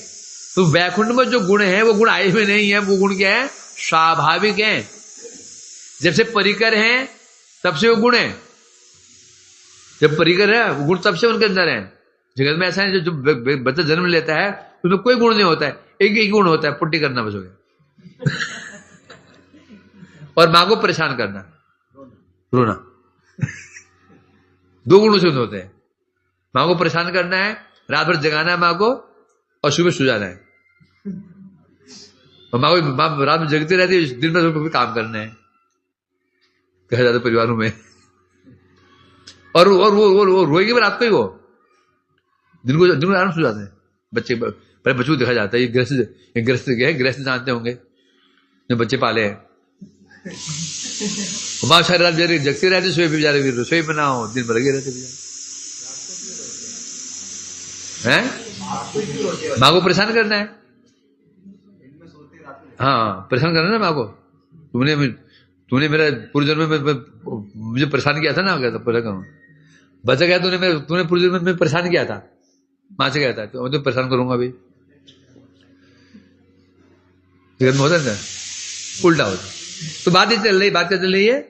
तो वैकुंठ में जो गुण है वो गुण आए हुए नहीं है, वो गुण क्या है, स्वाभाविक है। जब से परिकर हैं तब से वो गुण है, जब परिकर है वो गुण तब से उनके अंदर है। जगत में ऐसा है, जो बच्चा जन्म लेता है उसमें कोई गुण नहीं होता है, एक ही गुण होता है, पुट्टी करना बस हो गया। और मां को परेशान करना, रोना। दो गुण उसे होते हैं, मां को परेशान करना है, रात भर जगाना है मां को, और सुबह सो जाना है। और मां रात में जगती रहती है, दिन भर भी काम करना है, कहा जाता परिवारों में। और वो रोएगी रात को ही, वो दिन को आराम सो जाते हैं बच्चे। पहले बच्चों को देखा जाता है, ये गृहस्थ जानते होंगे जो बच्चे पाले हैं। माँ सारी रात जगती रहती, सोए भी बेचारे, रसोई बनाओ, दिन भर लगे रहते हैं। माँ को परेशान करना है, हाँ परेशान करना है ना माँ को। तूने मेरा पूरे जन्म में मुझे परेशान किया था ना, कहता पहले कहूँ बच्चा क्या, तूने पूरे जन्म में परेशान किया था, माँ से कहता है तो मैं तो परेशान करूंगा अभी। जगत में होता है, उल्टा होता। तो बात क्या चल रही है,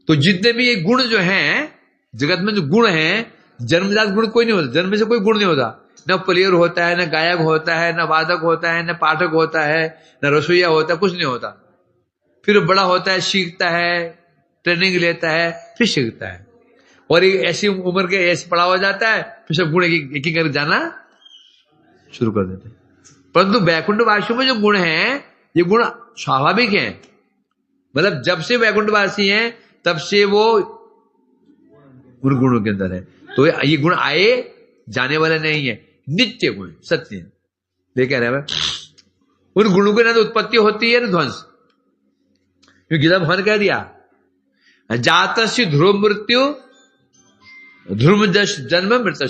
तो जितने भी ये गुण जो हैं जगत में, जो गुण हैं, जन्मजात गुण कोई नहीं होता, जन्म से कोई गुण नहीं होता। न प्लेयर होता है, न गायक होता है, न वादक होता है, न पाठक होता है, न रसोईया होता है, कुछ नहीं होता। फिर बड़ा होता है, सीखता है, ट्रेनिंग लेता है, फिर सीखता है, और ऐसी उम्र के ऐसे पड़ा हो जाता है, फिर सब गुण एक एक कर जाना शुरू कर देते हैं। परंतु वैकुंठवासियों में जो गुण हैं, ये गुण स्वाभाविक हैं। मतलब जब से वैकुंठवासी हैं तब से वो गुणों के अंदर है। तो ये गुण आए जाने वाले नहीं है, नित्य गुण, सत्य। लेकिन उन गुणों की ना तो उत्पत्ति होती है ना ध्वंस। गीता भगवान कह दिया, जातस्य ध्रुव मृत्यु ध्रुव जन्म मृत्यु।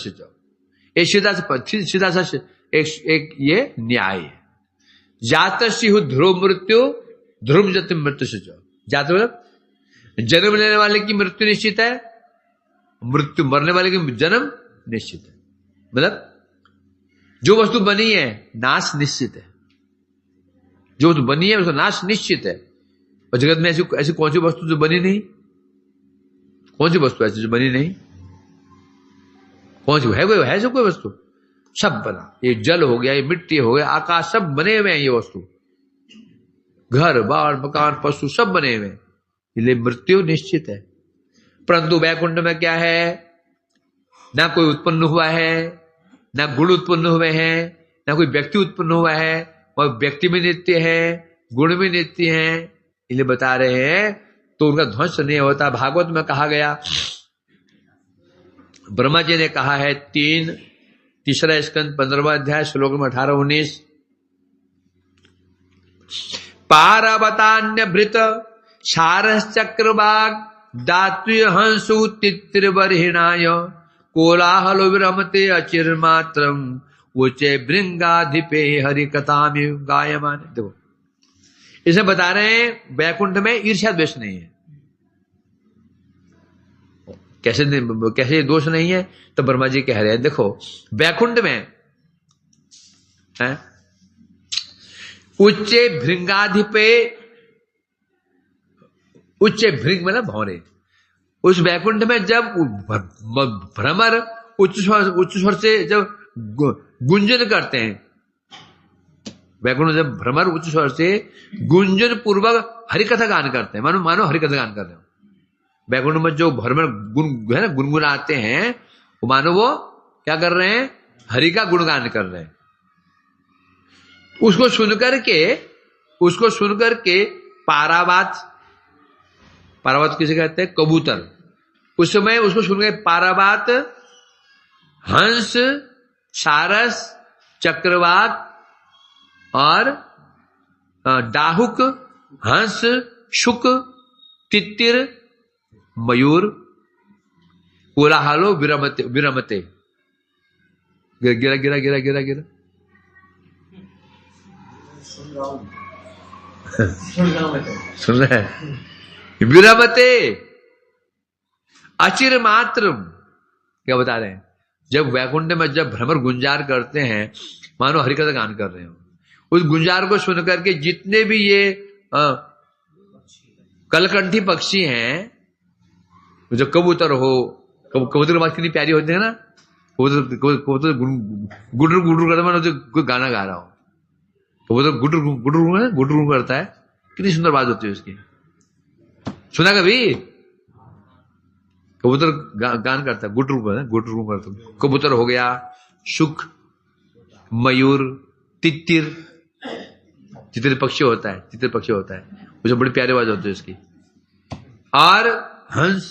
सीधा एक ये न्याय है। जातस्य ध्रुव मृत्यु ध्रुव जति मृत्यु। जात मतलब जन्म लेने वाले की मृत्यु निश्चित है, मृत्यु मरने वाले की जन्म निश्चित है। मतलब जो वस्तु बनी है नाश निश्चित है, जो वस्तु बनी है उसका नाश निश्चित है। और जगत में ऐसी कौन सी वस्तु जो बनी नहीं? कौन सी वस्तु ऐसी जो बनी नहीं? कौन सी है सब कोई वस्तु? सब बना। ये जल हो गया, ये मिट्टी हो गया, आकाश, सब बने हुए हैं। ये वस्तु, घर बार मकान पशु सब बने हुए हैं, इसलिए मृत्यु निश्चित है। परंतु वैकुंठ में क्या है? ना कोई उत्पन्न हुआ है, ना गुण उत्पन्न हुए हैं, ना कोई व्यक्ति उत्पन्न हुआ है। और व्यक्ति भी नित्य है, गुण भी नित्य है, इसलिए बता रहे हैं। तो उनका ध्वंस नहीं होता। भागवत में कहा गया, ब्रह्मा जी ने कहा है, तीसरा स्कंद 15वां अध्याय श्लोक में 18-19, पारवतान्य भृत सारश्चक्रवाग दात्य हंसु तित्रिवर्हिणाय कोलाहल विरमते अचिर मात्रम उचे भृंगाधिपे हरि कथा में गायमान। देखो इसे बता रहे हैं वैकुंठ में ईर्ष्या द्वेष नहीं है। कैसे दोष नहीं है? तो ब्रह्मा जी कह रहे हैं, देखो वैकुंठ में है उच्चे भृंगाधिपे, उच्चे भृंग मतलब भौरे। उस वैकुंठ में जब भ्रमर उच्च स्वर से जब गुंजन करते हैं, वैकुंठ जब भ्रमर उच्च स्वर से गुंजन पूर्वक हरिकथा गान करते हैं, मानो हरिकथा गान कर रहे हो। वैकुंठ में जो भ्रमर है ना गुनगुनाते हैं, वो मानो वो क्या कर रहे हैं? हरि का गुणगान कर रहे हैं। उसको सुनकर के पारावात किसे कहते हैं? कबूतर। उस समय उसको सुनकर पारावात, हंस, सारस, चक्रवात और डाहुक, हंस, शुक, तितिर, मयूर, कोलाहलो विरमते। गिरा सुन रहे हैं? विरमते अचिर मात्र। क्या बता रहे हैं? जब वैकुंठ में जब भ्रमर गुंजार करते हैं, मानो हरिकथा गान कर रहे हो। उस गुंजार को सुनकर के जितने भी ये कलकंठी पक्षी हैं, जो कबूतर हो, कबूतर की बात कितनी प्यारी होती है ना, कबूतर गुडर गुडर करता मैं कोई गाना गा रहा हूं, कबूतर गुडर गुडर गुडर करता है, कितनी सुंदर बात होती है उसकी। सुना कभी? कबूतर गान करता है, गुडर करता है। कबूतर हो गया, शुक, मयूर, तितिर, तितिर पक्षी होता है, तितिर पक्षी होता है, मुझे बड़ी प्यारी आवाज होती है उसकी। और हंस,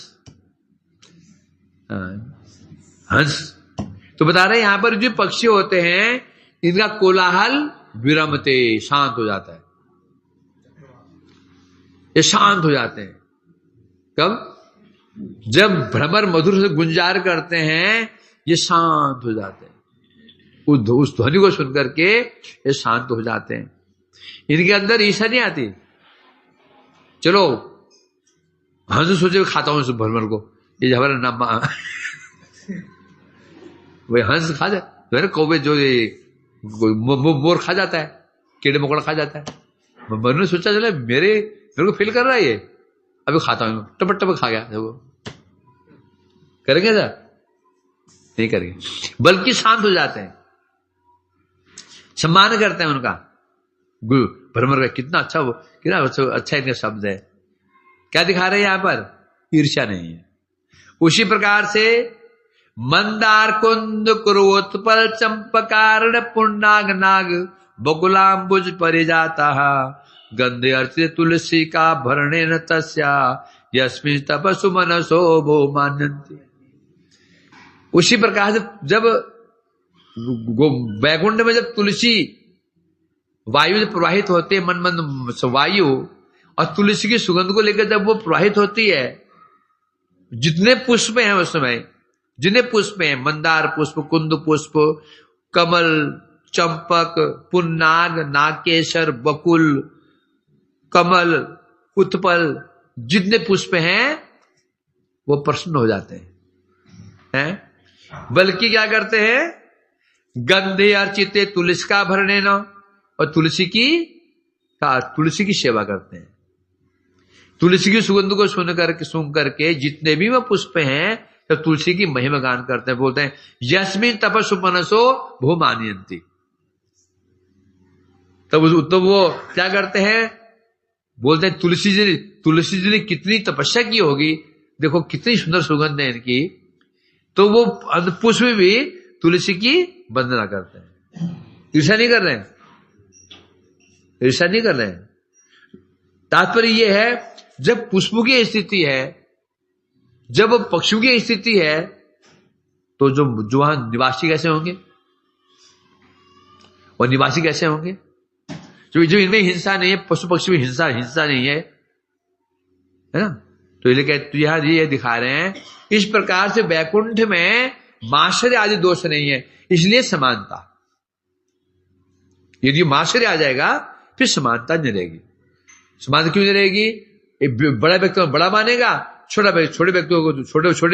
हंस तो बता रहे हैं यहां पर जो पक्षी होते हैं इनका कोलाहल विरमते, शांत हो जाता है, ये शांत हो जाते हैं। कब? जब भ्रमर मधुर से गुंजार करते हैं ये शांत हो जाते हैं, उस ध्वनि को सुनकर के ये शांत हो जाते हैं। इनके अंदर ईर्ष्या नहीं आती। चलो हंस सोचे खाता हूं इस भ्रमर को, ये हमारा नाम वही हंस खा जाए, कौवे जो मोर खा जाता है, कीड़े मकोड़ा खा जाता है। मन ने सोचा चले मेरे को फील कर रहा है ये, अभी खाता हूं, टपक टपक खा गया। देखो करेंगे सर? नहीं करेंगे, बल्कि शांत हो जाते हैं, सम्मान करते हैं उनका। भ्रमर का कितना अच्छा इनका शब्द है। क्या दिखा रहे हैं यहां पर? ईर्ष्या नहीं है। उसी प्रकार से मंदार कुंद कुरोत्पल चंपकारण पुण्णाग नाग बकुलाम्बुज परिजाता गंधे अर्चित तुलसी का भरणे न तस्या यस्मिन् तपसु मनसो भो मान्यन्ति। उसी प्रकार से जब वैकुंठ में जब तुलसी वायु प्रवाहित होती है, मन मन वायु और तुलसी की सुगंध को लेकर जब वो प्रवाहित होती है, जितने पुष्प हैं उस समय, जितने पुष्प हैं, मंदार पुष्प, कुंद पुष्प, कमल, चंपक, पुन्नाग, नागकेशर, बकुल, कमल, उत्पल, जितने पुष्प हैं वो प्रसन्न हो जाते हैं? बल्कि क्या करते हैं? गंधे अर्चिते तुलसी का भरणे न, और तुलसी की सेवा करते हैं। तुलसी की सुगंध को सुन करके जितने भी वह पुष्प हैं तो तुलसी की महिमा गान करते हैं, बोलते हैं यस्मिन् तपस्सु मनसो भो मानयन्ति। तब वो क्या करते हैं? बोलते हैं तुलसी जी ने कितनी तपस्या की होगी, देखो कितनी सुंदर सुगंध है इनकी, तो वो पुष्प भी तुलसी की वंदना करते हैं। ईर्ष्या नहीं कर रहे हैं, ईर्ष्या नहीं कर रहे हैं। तात्पर्य यह है जब पुष्पों की स्थिति है, जब पक्षियों की स्थिति है, तो जो वहां निवासी कैसे होंगे? और निवासी कैसे होंगे? जो इनमें हिंसा नहीं है, पशु पक्षी में हिंसा नहीं है ना? तो यहां ये दिखा रहे हैं इस प्रकार से वैकुंठ में माश्चर्य आदि दोष नहीं है, इसलिए समानता। यदि माश्चर्य आ जाएगा फिर समानता नहीं रहेगी। समानता क्यों नहीं रहेगी? बड़ा व्यक्ति को बड़ा मानेगा, छोटे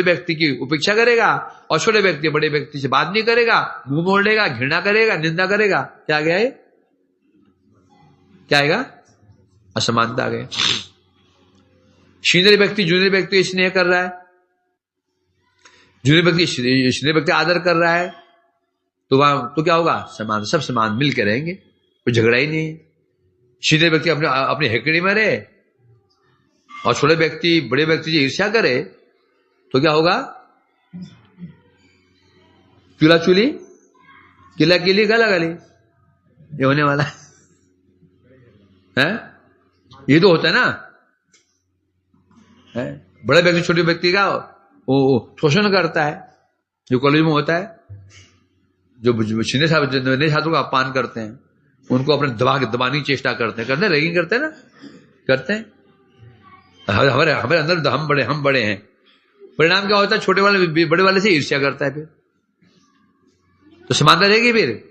व्यक्ति की उपेक्षा करेगा, और छोटे व्यक्ति बड़े व्यक्ति से बात नहीं करेगा, मुंह मोड़ लेगा, घृणा करेगा, निंदा करेगा। क्या आ गया ये? क्या आएगा? असमानता आ गई। सीनियर व्यक्ति जूनियर व्यक्ति स्नेह कर रहा है, जूनियर व्यक्ति सीनियर व्यक्ति आदर कर रहा है, तो वहां तो क्या होगा? समान, सब समान मिल के रहेंगे, कोई झगड़ा ही नहीं। सीनियर व्यक्ति अपने हेकड़ी में रहे और छोटे व्यक्ति बड़े व्यक्ति से ईर्ष्या करे तो क्या होगा? चूल्हा चूली, किला किली, गला गली, ये होने वाला है। ये तो होता है ना, है? बड़े व्यक्ति छोटे व्यक्ति का वो शोषण करता है, जो कॉलेज में होता है, जो सीनियर छात्रों का अपमान करते हैं, उनको अपने दबाने की चेष्टा करते हैं, रैगिंग करते हैं ना, करते हैं। हमारे अंदर हम बड़े हैं, परिणाम क्या होता है? छोटे वाले बड़े वाले से ईर्ष्या करता है, फिर तो समानता रहेगी, फिर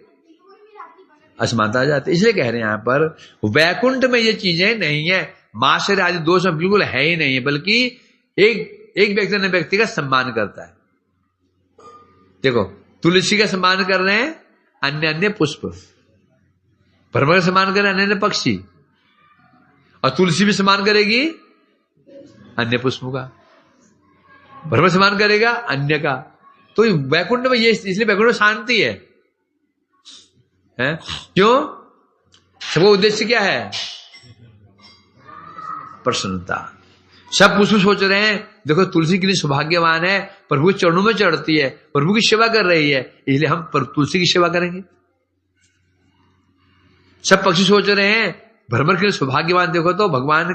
असमानता आ जाती है। इसलिए कह रहे हैं यहां पर वैकुंठ में ये चीजें नहीं है, माश्चर्य आदि दोष बिल्कुल है ही नहीं है, बल्कि एक व्यक्ति अन्य व्यक्ति का सम्मान करता है। देखो तुलसी का सम्मान कर रहे हैं अन्य पुष्प, भ्रमर का सम्मान कर रहे हैं अन्य पक्षी, और तुलसी भी सम्मान करेगी अन्य पुष्पों का, भ्रमर सम्मान करेगा अन्य का, तो वैकुंठ में ये, इसलिए वैकुंठ में शांति है, हैं? क्यों? सबका उद्देश्य क्या है? प्रसन्नता। सब कुछ सोच रहे हैं, देखो तुलसी कितनी सौभाग्यवान है, प्रभु के चरणों में चढ़ती है, प्रभु की सेवा कर रही है, इसलिए हम तुलसी की सेवा करेंगे। सब पक्षी सोच रहे हैं भ्रमर के सौभाग्यवान, देखो तो भगवान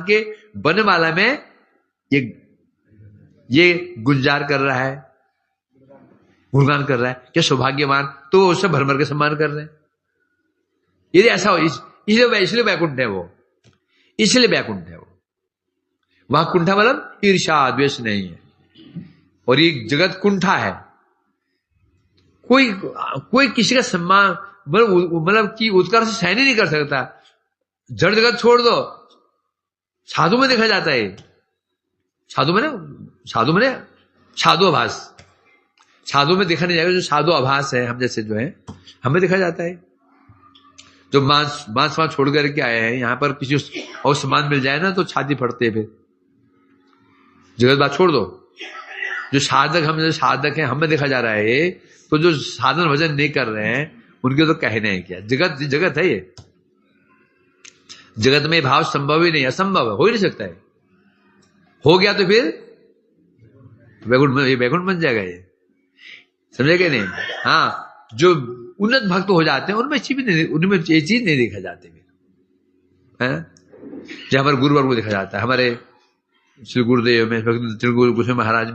के बनमाला में ये गुंजार कर रहा है, गुणगान कर रहा है, क्या सौभाग्यवान, तो उससे भ्रमर के सम्मान कर रहे हैं। यदि ऐसा हो, इसलिए वैकुंठ है वो, इसलिए वैकुंठ है वो। वहां कुंठा मतलब ईर्ष्या द्वेष नहीं है, और ये जगत कुंठा है। कोई किसी का सम्मान मतलब कि उत्कर्ष सहन ही नहीं कर सकता। जड़ जगत छोड़ दो, साधु में देखा जाता है, साधु में साधु आभास, साधु में देखा नहीं जाएगा, जो साधु आभास है हम जैसे जो है, हमें देखा जाता है। जो मांस छोड़ करके आए हैं, यहां पर किसी और सामान मिल जाए ना तो छाती फटते हैं। फिर जगत बात छोड़ दो, जो साधक हैं हमें देखा जा रहा है, तो जो साधन भजन नहीं कर रहे हैं उनके तो कहने हैं क्या। जगत है ये, जगत में भाव संभव ही नहीं, असंभव है, हो ही नहीं सकता है। हो गया तो फिर वैकुंठ बन जाएगा ये, समझे क्या नहीं? हाँ, जो उन्नत भक्त हो जाते हैं उनमें ये चीज नहीं देखा जाते फिर, जो हमारे गुरुवर को देखा जाता है, हमारे श्री गुरुदेव में, गुरु महाराज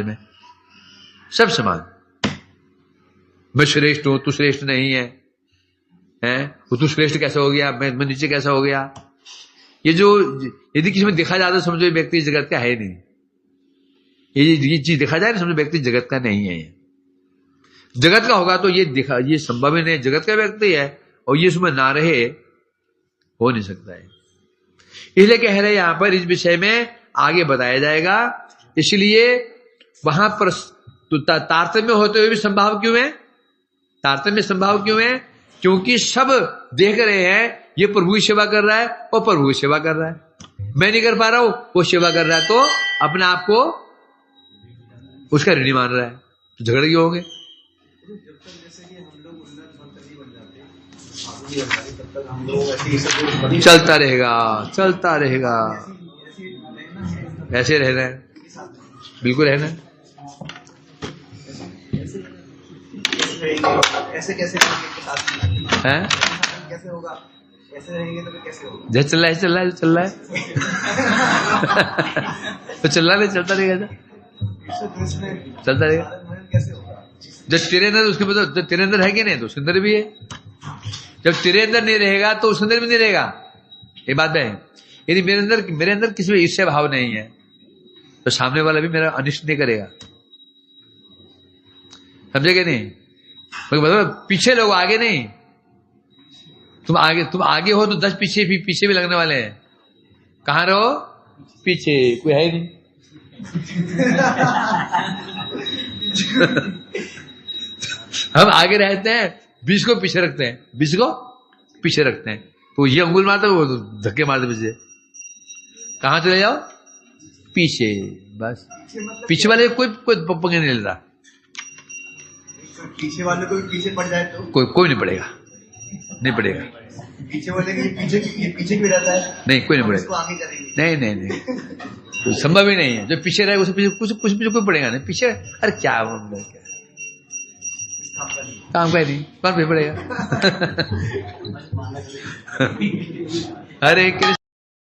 में सब समान। मैं श्रेष्ठ हूं, तू श्रेष्ठ नहीं है, तू श्रेष्ठ कैसा हो गया, मैं नीचे कैसा हो गया। ये जो यदि किसी में देखा जाता है समझो व्यक्ति जगत का है नहीं, ये चीज देखा जाए ना समझो व्यक्ति जगत का नहीं है। जगत का होगा तो ये संभव ही नहीं, जगत का व्यक्ति है और ये उसमें ना रहे, हो नहीं सकता है। इसलिए कह रहे यहां पर इस विषय में आगे बताया जाएगा। इसलिए वहां पर तारतम्य होते हुए भी संभाव क्यों है? तारतम्य संभाव क्यों है? क्योंकि सब देख रहे हैं ये प्रभु की सेवा कर रहा है और प्रभु की सेवा कर रहा है, मैं नहीं कर पा रहा हूं, वो सेवा कर रहा है, तो अपने आप को उसका ऋणी मान रहा है, तो झगड़े क्यों होंगे? चलता रहेगा, ऐसे रहना है, बिल्कुल रहना है। ऐसे कैसे हैं? कैसे होगा? ऐसे रहेंगे तो कैसे होगा? जैसे चल रहा है तो चल रहा है, चलता रहेगा, चलता रहेगा। कैसे होगा? जब तेरे अंदर उसके मतलब जब तेरे अंदर है कि नहीं तो उसके अंदर भी है, जब तेरे अंदर नहीं रहेगा तो उसके अंदर भी नहीं रहेगा। ये बात है। यदि मेरे अंदर किसी में ईर्ष्या भाव नहीं है तो सामने वाला भी मेरा अनिष्ट नहीं करेगा, समझे नहीं? मतलब पीछे लोग, आगे नहीं। तुम आगे हो तो 10 पीछे भी लगने वाले हैं। कहां रहो? पीछे, कोई है ही नहीं। हम आगे रहते हैं, 20 को पीछे रखते हैं, तो ये अंगुल मारते वो धक्के मारते पीछे। कहां चले जाओ? पीछे, बस। पीछे वाले कोई पंगे नहीं लेता। पीछे वाले को भी पीछे पड़ जाए तो कोई नहीं पड़ेगा, नहीं पड़ेगा। पीछे वाले के पीछे भी रहता है, नहीं कोई नहीं पड़ेगा, आगे करेंगे। नहीं तो संभव ही नहीं है। जो पीछे रहेगा उसे कुछ पीछे कोई पड़ेगा नहीं। पीछे अरे क्या काम का नहीं, कौन पीछे पड़ेगा? हरे कृष्ण।